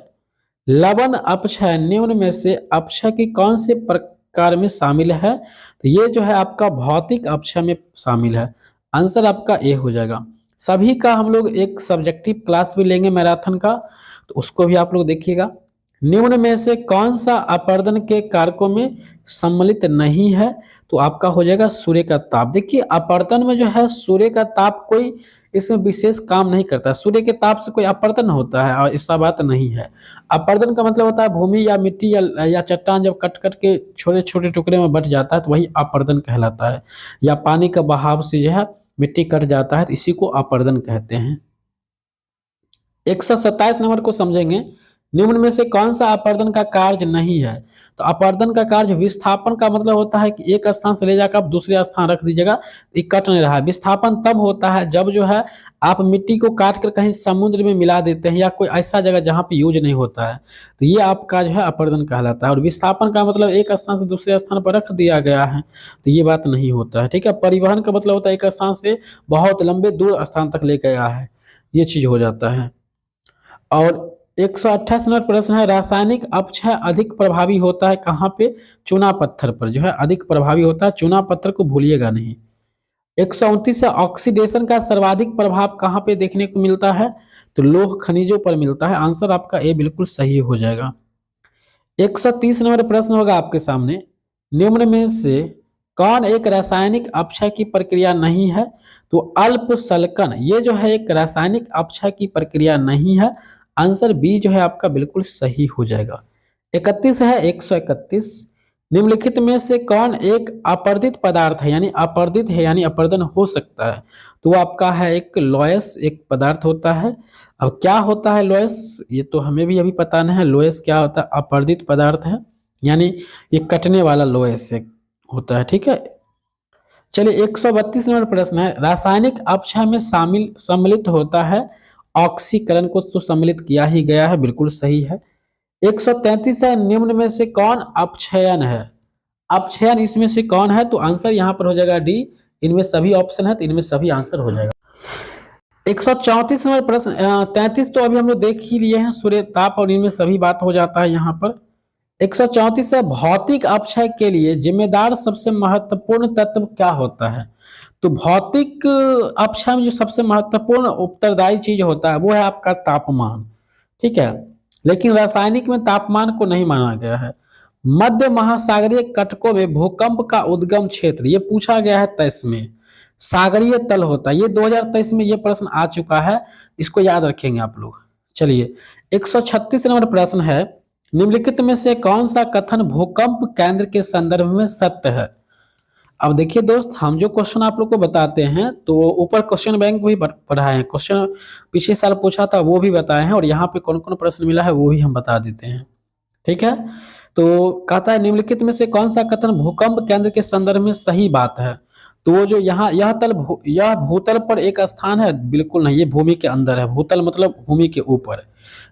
लवण अपक्षय निम्न में से अपक्षय की कौन से प्रकार में शामिल है? तो ये जो है आपका भौतिक अपक्षय में शामिल है। आंसर आपका ए हो जाएगा। सभी का हम लोग एक सब्जेक्टिव क्लास भी लेंगे मैराथन का, तो उसको भी आप लोग देखिएगा। निम्न में से कौन सा अपवर्तन के कारकों में सम्मिलित नहीं है? तो आपका हो जाएगा सूर्य का ताप। देखिए अपवर्तन में जो है सूर्य का ताप कोई इसमें विशेष काम नहीं करता। सूर्य के ताप से कोई अपवर्तन होता है और ऐसा बात नहीं है। अपवर्तन का मतलब होता है भूमि या मिट्टी या चट्टान जब कट कट के छोटे छोटे टुकड़े में बट जाता है तो वही अपवर्तन कहलाता है। या पानी का बहाव से जो है मिट्टी कट जाता है तो इसी को अपवर्तन कहते हैं। 127 नंबर को समझेंगे, निम्न में से कौन सा अपवर्तन का कार्य नहीं है? तो अपवर्तन का कार्य विस्थापन का मतलब होता है कि एक स्थान से ले जाकर आप दूसरे स्थान रख दीजिएगा, ये कट नहीं रहा है। विस्थापन तब होता है जब जो है आप मिट्टी को काट कर कहीं समुद्र में मिला देते हैं या कोई ऐसा जगह जहाँ पे यूज नहीं होता है, तो ये आपका जो है अपवर्तन कहलाता है। और विस्थापन का मतलब एक स्थान से दूसरे स्थान पर रख दिया गया है, तो ये बात नहीं होता है, ठीक है। परिवहन का मतलब होता है एक स्थान से बहुत लंबे दूर स्थान तक ले गया है, ये चीज हो जाता है। और 128 नंबर प्रश्न है, रासायनिक अपक्षय अधिक प्रभावी होता है कहाँ पे? चूना पत्थर पर जो है अधिक प्रभावी होता है, चूना पत्थर को भूलिएगा नहीं। 129 है, ऑक्सीडेशन का सर्वाधिक प्रभाव कहाँ पे देखने को मिलता है? तो लौह खनिजों पर मिलता है। आंसर आपका ए बिल्कुल सही हो जाएगा। 130 नंबर प्रश्न होगा आपके सामने, निम्न में से कौन एक रासायनिक अपक्षय की प्रक्रिया नहीं है? तो अल्प सल्कन, ये जो है एक रासायनिक अपक्षय की प्रक्रिया नहीं है। आंसर बी जो है आपका बिल्कुल सही हो जाएगा। 31 है, 131, निम्नलिखित में से कौन एक अपर्दित पदार्थ है, यानी अपर्दित है यानी अपवर्तन हो सकता है? तो वो आपका है एक लोयस, एक पदार्थ होता है। अब क्या होता है लोयस, ये तो हमें भी अभी पता नहीं है। लोयस क्या होता है? अपर्दित पदार्थ है, यानी ये कटने वाला लोयस होता है, ठीक है। चलिए 132 नंबर प्रश्न है, रासायनिक अपक्षय में शामिल सम्मिलित होता है ऑक्सीकरण को तो सम्मिलित किया ही गया है, बिल्कुल सही है। 133 है, निम्न में से कौन अपक्षयन है? अपक्षयन इसमें से कौन है? तो आंसर यहाँ पर हो जाएगा डी। इनमें सभी ऑप्शन है तो इनमें सभी आंसर हो जाएगा। 134 नंबर प्रश्न, 33 तो अभी हम लोग देख ही लिए हैं, सूर्य ताप और इनमें सभी बात हो जाता है यहाँ पर। 134 है, भौतिक अपक्षय के लिए जिम्मेदार सबसे महत्वपूर्ण तत्व क्या होता है? तो भौतिक अपक्षय में जो सबसे महत्वपूर्ण उत्तरदायी चीज होता है वो है आपका तापमान, ठीक है। लेकिन रासायनिक में तापमान को नहीं माना गया है। मध्य महासागरीय कटकों में भूकंप का उद्गम क्षेत्र ये पूछा गया है 23 में, सागरीय तल होता है। ये 2023 में ये प्रश्न आ चुका है, इसको याद रखेंगे आप लोग। चलिए 136 नंबर प्रश्न है, निम्नलिखित में से कौन सा कथन भूकंप केंद्र के संदर्भ में सत्य है? अब देखिए दोस्त, हम जो क्वेश्चन आप लोग को बताते हैं तो ऊपर क्वेश्चन बैंक भी पढ़ाए हैं, क्वेश्चन पिछले साल पूछा था वो भी बताए हैं, और यहाँ पे कौन कौन प्रश्न मिला है वो भी हम बता देते हैं, ठीक है। तो कहता है निम्नलिखित में से कौन सा कथन भूकंप केंद्र के संदर्भ में सही बात है? तो वो जो यहाँ यह भूतल पर एक स्थान है, बिल्कुल नहीं, ये भूमि के अंदर है। भूतल मतलब भूमि के ऊपर,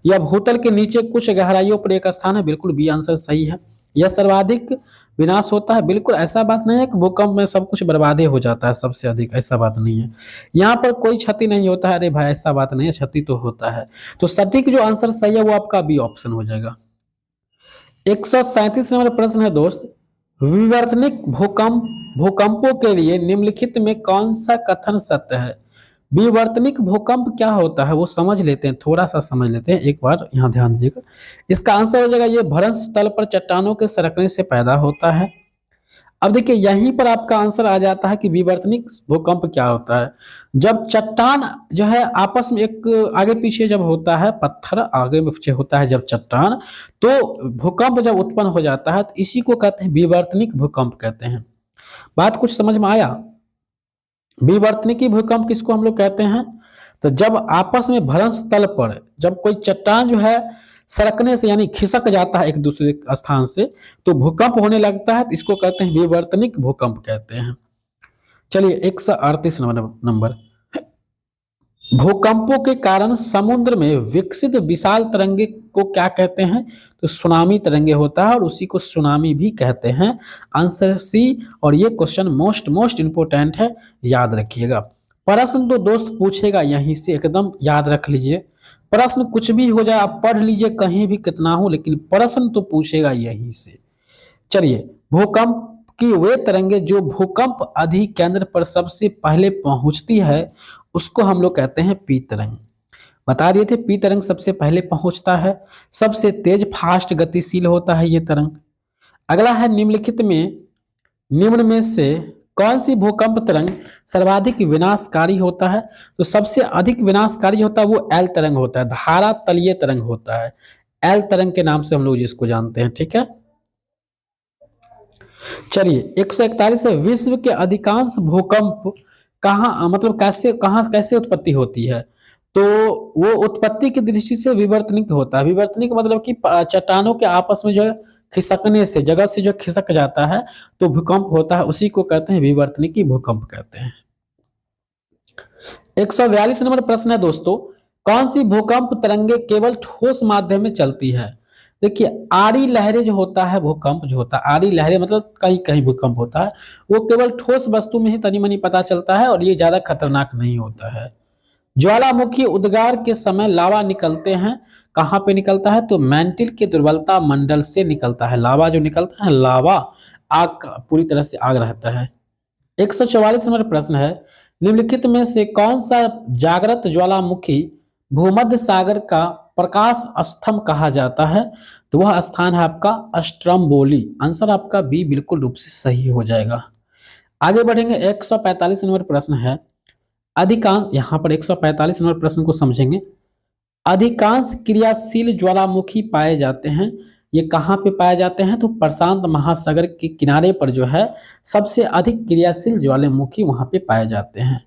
या भूतल के नीचे कुछ गहराइयों पर एक स्थान है, बिल्कुल बी आंसर सही है। यह सर्वाधिक विनाश होता है, बिल्कुल ऐसा बात नहीं है कि भूकंप में सब कुछ बर्बादे हो जाता है सबसे अधिक, ऐसा बात नहीं है। यहाँ पर कोई क्षति नहीं होता है, अरे भाई ऐसा बात नहीं है, क्षति तो होता है। तो सटीक जो आंसर सही है वो आपका बी ऑप्शन हो जाएगा। 137 नंबर प्रश्न है दोस्त, विवर्तनिक भूकंपों के लिए निम्नलिखित में कौन सा कथन सत्य है? विवर्तनिक भूकंप क्या होता है वो समझ लेते हैं, थोड़ा सा समझ लेते हैं, एक बार यहाँ ध्यान दीजिएगा। इसका आंसर हो जाएगा ये भ्रंश तल पर चट्टानों के सरकने से पैदा होता है। अब देखिए यहीं पर आपका आंसर आ जाता है कि विवर्तनिक भूकंप क्या होता है। जब चट्टान जो है आपस में एक आगे पीछे जब होता है, पत्थर आगे पीछे होता है जब चट्टान, तो भूकंप जब उत्पन्न हो जाता है तो इसी को कहते हैं विवर्तनिक भूकंप कहते हैं। बात कुछ समझ में आया? विवर्तनिकी भूकंप किसको हम लोग कहते हैं? तो जब आपस में भ्रंश तल पर जब कोई चट्टान जो है सरकने से यानी खिसक जाता है एक दूसरे स्थान से, तो भूकंप होने लगता है, तो इसको कहते हैं विवर्तनिक भूकंप कहते हैं। चलिए 138 नंबर, भूकंपों के कारण समुद्र में विकसित विशाल तरंगे को क्या कहते हैं? तो सुनामी तरंगे होता है, और उसी को सुनामी भी कहते हैं। Answer C. और ये क्वेश्चन मोस्ट इंपोर्टेंट है, याद रखिएगा। प्रश्न तो दोस्त पूछेगा यहीं से, एकदम याद रख लीजिए। प्रश्न कुछ भी हो जाए, आप पढ़ लीजिए कहीं भी कितना हो, लेकिन प्रश्न तो पूछेगा यहीं से। चलिए, भूकंप की वे तरंगे जो भूकंप अधिकेंद्र पर सबसे पहले पहुंचती है उसको हम लोग कहते हैं पी तरंग। बता दिए थे पी तरंग सबसे पहले पहुंचता है, सबसे तेज फास्ट गतिशील होता है ये तरंग। अगला है निम्न में से कौन सी भूकंप तरंग सर्वाधिक विनाशकारी होता है? तो सबसे अधिक विनाशकारी होता है वो एल तरंग होता है, धारा तलीय तरंग होता है, एल तरंग के नाम से हम लोग जिसको जानते हैं, ठीक है। चलिए 141 है, विश्व के अधिकांश भूकंप कहाँ मतलब कैसे उत्पत्ति होती है? तो वो उत्पत्ति की दृष्टि से विवर्तनिक होता है। विवर्तनिक मतलब कि चट्टानों के आपस में जो खिसकने से, जगह से जो खिसक जाता है तो भूकंप होता है, उसी को कहते हैं विवर्तनिकी भूकंप कहते हैं। 142 नंबर प्रश्न है दोस्तों, कौन सी भूकंप तरंगे केवल ठोस माध्यम में चलती है? देखिए आड़ी लहरें जो होता है, भूकंप जो होता है आड़ी लहरें मतलब कहीं कहीं भूकंप होता है, वो केवल ठोस वस्तु में ही तनी मनी पता चलता है, और ये ज्यादा खतरनाक नहीं होता है। ज्वालामुखी उद्गार के समय लावा निकलते हैं, कहाँ पे निकलता है? तो मैंटल के दुर्बलता मंडल से निकलता है। लावा जो निकलता है, लावा आग पूरी तरह से आग रहता है। 144 नंबर प्रश्न है, निम्नलिखित में से कौन सा जागृत ज्वालामुखी भूमध्य सागर का प्रकाश स्तंभ कहा जाता है? तो वह स्थान है आपका स्ट्रम्बोली। आंसर आपका बी बिल्कुल रूप से सही हो जाएगा। आगे बढ़ेंगे, 145 नंबर प्रश्न है, अधिकांश यहाँ पर 145 नंबर प्रश्न को समझेंगे। अधिकांश क्रियाशील ज्वालामुखी पाए जाते हैं, ये कहाँ पे पाए जाते हैं? तो प्रशांत महासागर के किनारे पर जो है सबसे अधिक क्रियाशील ज्वालामुखी वहां पे पाए जाते हैं।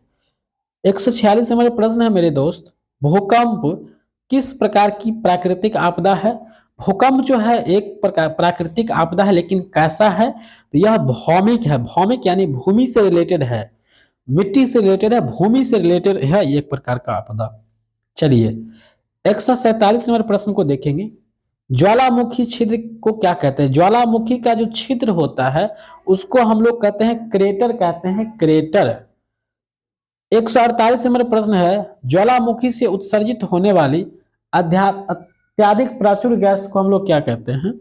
146 नंबर प्रश्न है मेरे दोस्त, भूकंप किस प्रकार की प्राकृतिक आपदा है? भूकंप जो है एक प्रकार प्राकृतिक आपदा है, लेकिन कैसा है? तो यह भौमिक है। भौमिक यानी भूमि से रिलेटेड है, मिट्टी से रिलेटेड है, भूमि से रिलेटेड है, एक प्रकार का आपदा। चलिए 147 नंबर प्रश्न को देखेंगे। ज्वालामुखी छिद्र को क्या कहते हैं? ज्वालामुखी का जो छिद्र होता है उसको हम लोग कहते हैं क्रेटर, कहते हैं क्रेटर। 148 नंबर प्रश्न है, ज्वालामुखी से उत्सर्जित होने वाली अत्यधिक प्राचुर्य गैस को हम लोग क्या कहते हैं?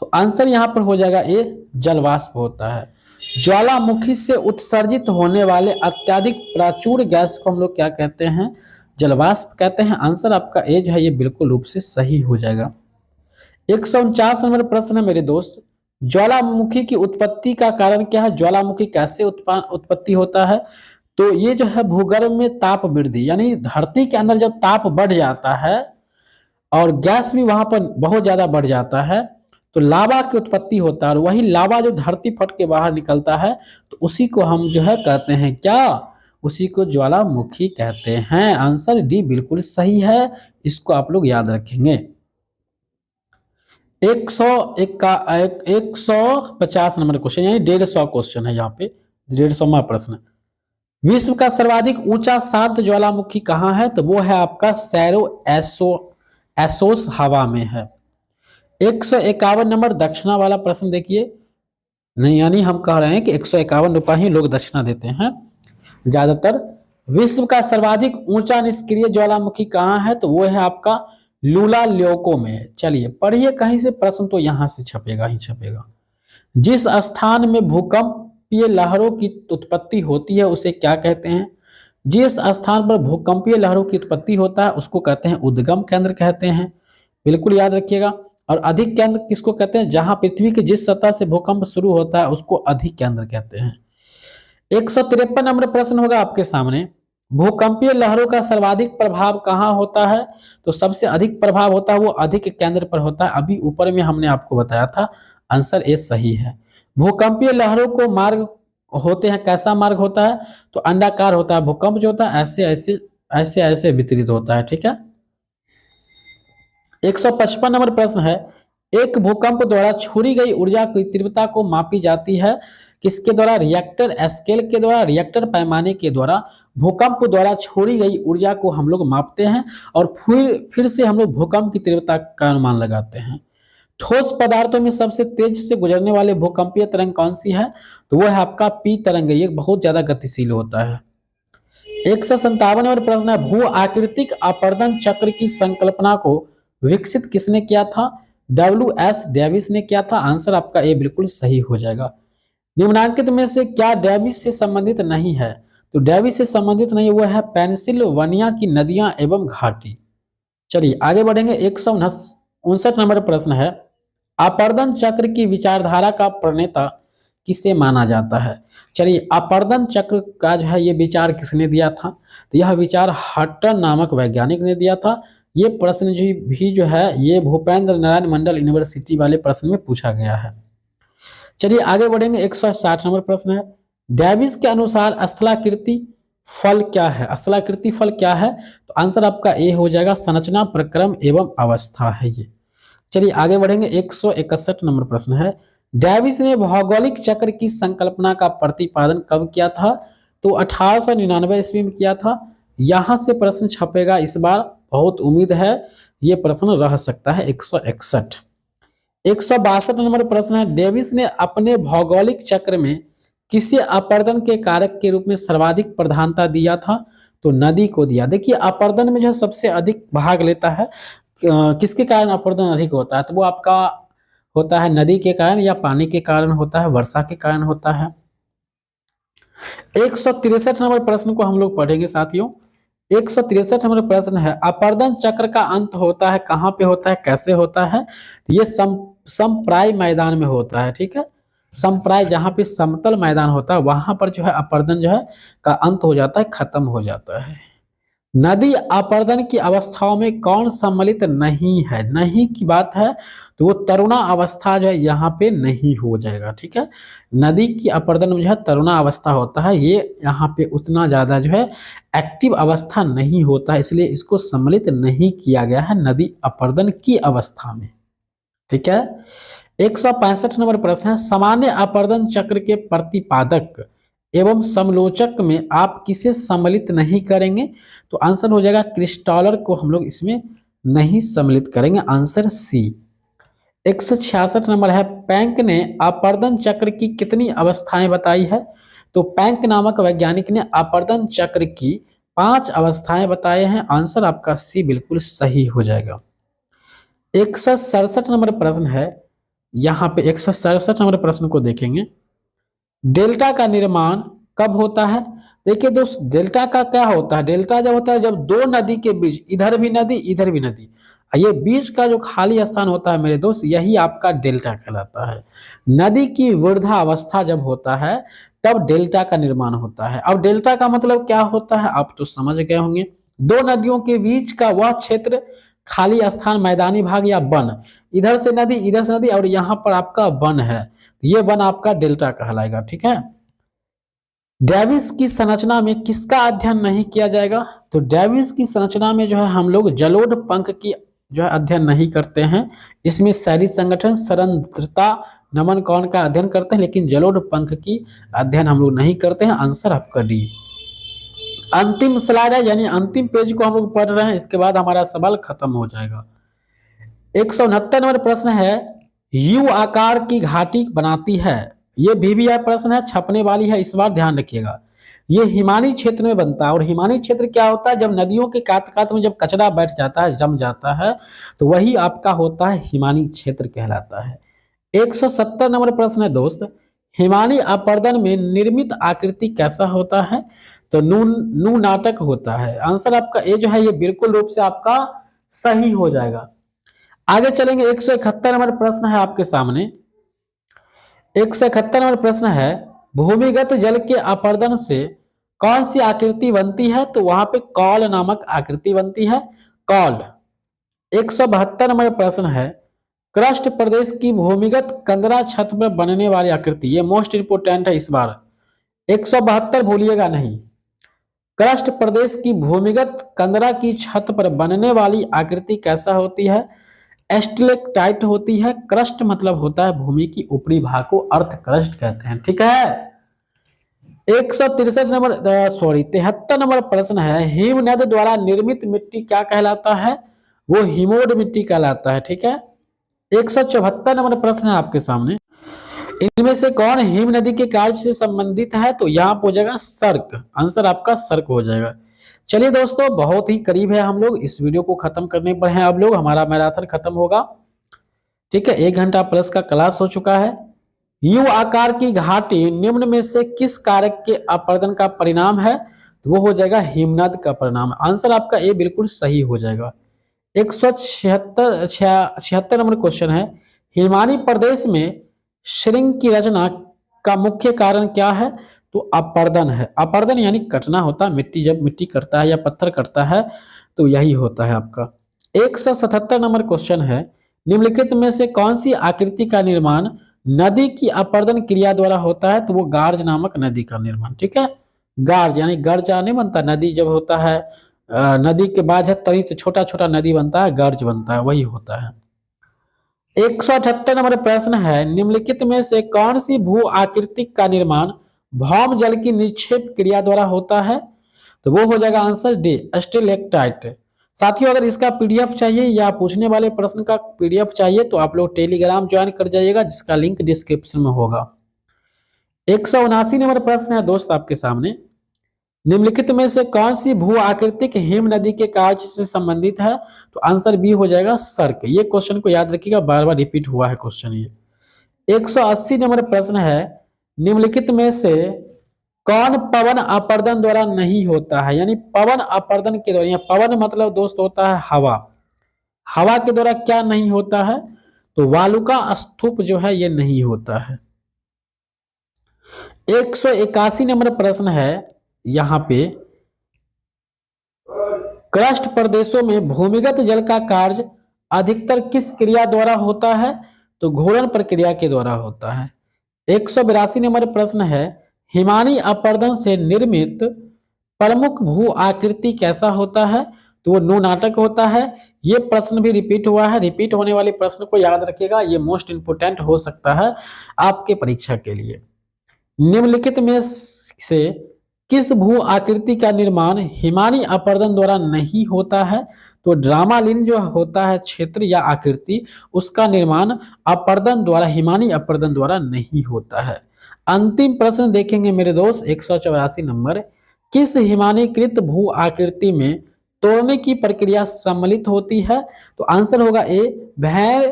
तो आंसर यहां पर हो जाएगा ए, जलवाष्प होता है। ज्वालामुखी से उत्सर्जित होने वाले अत्यधिक प्राचुर्य गैस को हम लोग क्या कहते हैं? जलवाष्प कहते हैं। आंसर आपका ए जो है ये बिल्कुल रूप से सही हो जाएगा। 149 नंबर प्रश्न है मेरे दोस्त, ज्वालामुखी की उत्पत्ति का कारण क्या है? ज्वालामुखी कैसे उत्पत्ति होता है? तो ये जो है भूगर्भ में ताप वृद्धि, यानी धरती के अंदर जब ताप बढ़ जाता है और गैस भी वहां पर बहुत ज्यादा बढ़ जाता है तो लावा की उत्पत्ति होता है, और वही लावा जो धरती फट के बाहर निकलता है तो उसी को हम जो है कहते हैं क्या? उसी को ज्वालामुखी कहते हैं। आंसर डी बिल्कुल सही है, इसको आप लोग याद रखेंगे। 150 नंबर क्वेश्चन, यानी 150 क्वेश्चन है यहाँ पे, 150वां प्रश्न। विश्व का सर्वाधिक ऊंचा शांत ज्वालामुखी कहाँ है? तो वो है आपका सैरो एसोस हवा में है। 151 नंबर दक्षिणा वाला प्रश्न देखिए, नहीं यानी हम कह रहे हैं कि 151 रुपये ही लोग दक्षिणा देते हैं ज्यादातर। विश्व का सर्वाधिक ऊंचा निष्क्रिय ज्वालामुखी कहाँ है? तो वो है आपका लुलाल्योको में। चलिए पढ़िए कहीं से प्रश्न, तो यहां से छपेगा ही छपेगा। जिस स्थान में भूकंपीय लहरों की उत्पत्ति होती है उसे क्या कहते हैं? जिस स्थान पर भूकंपीय लहरों की उत्पत्ति होता है उसको कहते हैं उद्गम केंद्र कहते हैं, बिल्कुल याद रखिएगा। और अधिक केंद्र किसको कहते हैं? जहां पृथ्वी की जिस सतह से भूकंप शुरू होता है उसको अधिक केंद्र कहते हैं। 153 नंबर प्रश्न होगा आपके सामने, भूकंपीय लहरों का सर्वाधिक प्रभाव कहाँ होता है? तो सबसे अधिक प्रभाव होता है वो अधिक केंद्र पर होता है, अभी ऊपर में हमने आपको बताया था। आंसर ए सही है। भूकंपीय लहरों को मार्ग होते हैं, कैसा मार्ग होता है? तो अंडाकार होता है। भूकंप जो होता है ऐसे ऐसे ऐसे ऐसे वितरित होता है, ठीक है। 155 नंबर प्रश्न है, एक भूकंप द्वारा छोड़ी गई ऊर्जा की तीव्रता को मापी जाती है किसके द्वारा? रिएक्टर स्केल के द्वारा, रिएक्टर पैमाने के द्वारा भूकंप द्वारा छोड़ी गई ऊर्जा को हम लोग मापते हैं और फिर से हम लोग भूकंप की तीव्रता का अनुमान लगाते हैं। ठोस पदार्थों में सबसे तेज से गुजरने वाले भूकंपीय तरंग कौन सी है? तो वो है आपका पी तरंग, ये बहुत ज्यादा गतिशील होता है। 157 नंबर प्रश्न है, भू आकृतिक अपरदन चक्र की संकल्पना को विकसित किसने किया था? WS डेविस ने किया था। आंसर आपका ए बिल्कुल सही हो जाएगा। निम्नांकित में से क्या डेविस से संबंधित नहीं है? तो डेविस से संबंधित नहीं हुआ है पेंसिल्वानिया की नदियां एवं घाटी। चलिए आगे बढ़ेंगे। 159 नंबर प्रश्न है, अपरदन चक्र की विचारधारा का प्रणेता किसे माना जाता है? चलिए अपरदन चक्र का जो है ये विचार किसने दिया था? तो यह विचार हटन नामक वैज्ञानिक ने दिया था। ये प्रश्न जो है ये भूपेंद्र नारायण मंडल यूनिवर्सिटी वाले प्रश्न में पूछा गया है। चलिए आगे बढ़ेंगे। 160 नंबर प्रश्न है, डेविस के अनुसार स्थलाकृति फल क्या है? स्थलाकृति फल क्या है? तो आंसर आपका ए हो जाएगा, संरचना, प्रक्रम एवं अवस्था है ये। चलिए आगे बढ़ेंगे। 161 नंबर प्रश्न है, डेविस ने भौगोलिक चक्र की संकल्पना का प्रतिपादन कब किया था? तो 1899 ईस्वी में किया था। यहां से प्रश्न छपेगा इस बार, बहुत उम्मीद है ये प्रश्न रह सकता है। 161 162 नंबर प्रश्न है, डेविस ने अपने भौगोलिक चक्र में किसे अपर्दन के कारक के रूप में सर्वाधिक प्रधानता दिया था? तो नदी को दिया। देखिए अपर्दन में जो सबसे अधिक भाग लेता है किसके कारण अपर्दन अधिक होता है? तो वो आपका होता है नदी के कारण या पानी के कारण होता है, वर्षा के कारण होता है। 163 नंबर प्रश्न को हम लोग पढ़ेंगे साथियों। 163 नंबर प्रश्न है, अपर्दन चक्र का अंत होता है कहाँ पे होता है, कैसे होता है? ये समप्राय मैदान में होता है, ठीक है। समप्राय जहाँ पे समतल मैदान होता है वहां पर जो है अपर्दन जो है का अंत हो जाता है, खत्म हो जाता है। नदी अपर्दन की अवस्थाओं में कौन सम्मिलित नहीं है? नहीं की बात है तो वो तरुणा अवस्था जो है यहाँ पे नहीं हो जाएगा, ठीक है। नदी की अपर्दन में जो है तरुणा अवस्था होता है, ये यहाँ पे उतना ज्यादा जो है एक्टिव अवस्था नहीं होता है, इसलिए इसको सम्मिलित नहीं किया गया है नदी अपर्दन की अवस्था में, ठीक है। 165 नंबर प्रश्न है, सामान्य अपर्दन चक्र के प्रतिपादक एवं समलोचक में आप किसे सम्मिलित नहीं करेंगे? तो आंसर हो जाएगा क्रिस्टॉलर को हम लोग इसमें नहीं सम्मिलित करेंगे, आंसर सी। 166 नंबर है, पैंक ने अपर्दन चक्र की कितनी अवस्थाएं बताई है? तो पैंक नामक वैज्ञानिक ने अपर्दन चक्र की 5 अवस्थाएं बताए हैं, आंसर आपका सी बिल्कुल सही हो जाएगा। 167 नंबर प्रश्न है, यहाँ पे 167 नंबर प्रश्न को देखेंगे, डेल्टा का निर्माण कब होता है? देखिए दोस्त, डेल्टा का क्या होता है? डेल्टा जब होता है जब दो नदी के बीच, इधर भी नदी इधर भी नदी, ये बीच का जो खाली स्थान होता है मेरे दोस्त, यही आपका डेल्टा कहलाता है। नदी की वृद्धावस्था जब होता है तब डेल्टा का निर्माण होता है। अब डेल्टा का मतलब क्या होता है आप तो समझ गए होंगे, दो नदियों के बीच का वह क्षेत्र, खाली स्थान, मैदानी भाग या वन, इधर से नदी इधर से नदी और यहाँ पर आपका वन है, ये वन आपका डेल्टा कहलाएगा। ठीक है, डेविस की संरचना में किसका अध्ययन नहीं किया जाएगा? तो डेविस की संरचना में जो है हम लोग जलोढ़ पंख की जो है अध्ययन नहीं करते हैं, इसमें शैली संगठन, सरंध्रता, नमन कौन का अध्ययन करते हैं, लेकिन जलोढ़ पंख की अध्ययन हम लोग नहीं करते हैं, आंसर आपका डी। अंतिम स्लाइड है, यानी अंतिम पेज को हम लोग पढ़ रहे हैं, इसके बाद हमारा सवाल खत्म हो जाएगा। 169 नंबर प्रश्न है, यू आकार की घाटी बनाती है, ये VVI प्रश्न है, छपने वाली है, इस बार ध्यान रखिएगा। ये हिमानी क्षेत्र में बनता है, और हिमानी क्षेत्र क्या होता है? जब नदियों के कात कात में जब कचरा बैठ जाता है, जम जाता है, तो वही आपका होता है हिमानी क्षेत्र कहलाता है। 170 नंबर प्रश्न है दोस्त, हिमानी अपर्दन में निर्मित आकृति कैसा होता है? तो नू नाटक होता है, आंसर आपका ए जो है ये बिल्कुल रूप से आपका सही हो जाएगा। आगे चलेंगे, 171 नंबर प्रश्न है आपके सामने। 171 नंबर प्रश्न है, भूमिगत जल के अपर्दन से कौन सी आकृति बनती है? तो वहां पे कॉल नामक आकृति बनती है, कॉल। 172 नंबर प्रश्न है, क्रस्ट प्रदेश की भूमिगत कंदरा छत पर बनने वाली आकृति, ये मोस्ट इंपोर्टेंट है इस बार, 172 भूलिएगा नहीं। क्रस्ट प्रदेश की भूमिगत कंदरा की छत पर बनने वाली आकृति कैसा होती है? स्टेलेक्टाइट होती है। क्रस्ट मतलब होता है भूमि की ऊपरी भाग को अर्थ क्रस्ट कहते हैं। ठीक है, 163 नंबर 73 नंबर प्रश्न है, हिमनद द्वारा निर्मित मिट्टी क्या कहलाता है? वो हिमोड मिट्टी कहलाता है। ठीक है, 174 नंबर प्रश्न है आपके सामने, इनमें से कौन हिम नदी के कार्य से संबंधित है? तो यहाँ हो जाएगा सर्क, आंसर आपका सर्क हो जाएगा। चलिए दोस्तों, बहुत ही करीब है हम लोग इस वीडियो को खत्म करने पर हैं, अब लोग हमारा मैराथन खत्म होगा। ठीक है, 1 घंटा प्लस का क्लास हो चुका है। यू आकार की घाटी निम्न में से किस कारक के अपर्दन का परिणाम है? तो वो हो जाएगा हिमनद का परिणाम, आंसर आपका ए बिल्कुल सही हो जाएगा। 176 नंबर क्वेश्चन है, हिमानी प्रदेश में श्रृंग की रचना का मुख्य कारण क्या है? तो अपर्दन है। अपर्दन यानी कटना होता है, मिट्टी जब मिट्टी करता है या पत्थर करता है तो यही होता है आपका। 177 नंबर क्वेश्चन है, निम्नलिखित में से कौन सी आकृति का निर्माण नदी की अपर्दन क्रिया द्वारा होता है? तो वो गार्ज नामक नदी का निर्माण। ठीक है, गार्ज यानी गर्जा नहीं बनता, नदी जब होता है नदी के बाद तनी तो छोटा छोटा नदी बनता है, गर्ज बनता है, वही होता है। 178 नंबर प्रश्न है, निम्नलिखित में से कौन सी भू आकृतिक का निर्माण भौम जल की निक्षेप क्रिया द्वारा होता है? तो वो हो जाएगा आंसर डी, स्टेलेक्टाइट। साथियों, अगर इसका पीडीएफ चाहिए या पूछने वाले प्रश्न का पीडीएफ चाहिए तो आप लोग टेलीग्राम ज्वाइन कर जाइएगा, जिसका लिंक डिस्क्रिप्शन में होगा। 179 नंबर प्रश्न है दोस्त आपके सामने, निम्नलिखित में से कौन सी भू आकृतिक हिम नदी के कार्य से संबंधित है? तो आंसर बी हो जाएगा सर्क। ये क्वेश्चन को याद रखिएगा, बार बार रिपीट हुआ है क्वेश्चन ये। 180 नंबर प्रश्न है, निम्नलिखित में से कौन पवन अपर्दन द्वारा नहीं होता है? यानी पवन अपर्दन के द्वारा, पवन मतलब दोस्त होता है हवा, हवा के द्वारा क्या नहीं होता है? तो वालुका स्तूप जो है ये नहीं होता है। 181 नंबर प्रश्न है, यहाँ पे क्रस्ट प्रदेशों में भूमिगत जल का कार्य अधिकतर किस क्रिया द्वारा होता है? तो घूर्णन प्रक्रिया के द्वारा होता है। 182 नंबर प्रश्न है, हिमानी अपर्दन से निर्मित प्रमुख भू आकृति कैसा होता है? तो वो नू नाटक होता है। ये प्रश्न भी रिपीट हुआ है, रिपीट होने वाले प्रश्न को याद रखिएगा, ये मोस्ट इंपोर्टेंट हो सकता है आपके परीक्षा के लिए। निम्नलिखित में से किस भू आकृति का निर्माण हिमानी अपर्दन द्वारा नहीं होता है? तो ड्रामालीन जो होता है क्षेत्र या आकृति, उसका निर्माण अपर्दन द्वारा, हिमानी अपर्दन द्वारा नहीं होता है। अंतिम प्रश्न देखेंगे मेरे दोस्त 184 नंबर, किस हिमानीकृत भू आकृति में तोड़ने की प्रक्रिया सम्मिलित होती है? तो आंसर होगा ए, भैर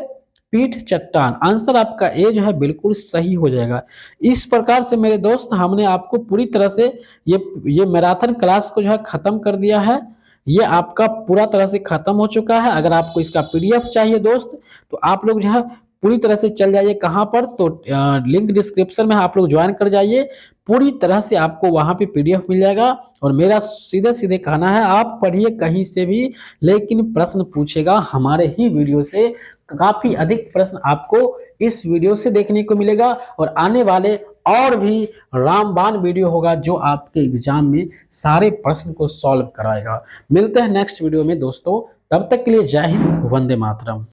पीठ चट्टान। आंसर आपका ए जो है बिल्कुल सही हो जाएगा। इस प्रकार से मेरे दोस्त हमने आपको पूरी तरह से ये मैराथन क्लास को जो है खत्म कर दिया है। ये आपका पूरा तरह से खत्म हो चुका है। अगर आपको इसका पीडीएफ चाहिए दोस्त, तो आप लोग जो है पूरी तरह से चल जाइए कहाँ पर, तो लिंक डिस्क्रिप्शन में आप लोग ज्वाइन कर जाइए। पूरी तरह से आपको वहां पे पीडीएफ मिल जाएगा। और मेरा सीधे सीधे कहना है, आप पढ़िए कहीं से भी, लेकिन प्रश्न पूछेगा हमारे ही वीडियो से। काफी अधिक प्रश्न आपको इस वीडियो से देखने को मिलेगा और आने वाले और भी रामबाण वीडियो होगा जो आपके एग्जाम में सारे प्रश्न को सॉल्व कराएगा। मिलते हैं नेक्स्ट वीडियो में दोस्तों, तब तक के लिए जय हिंद, वंदे मातरम।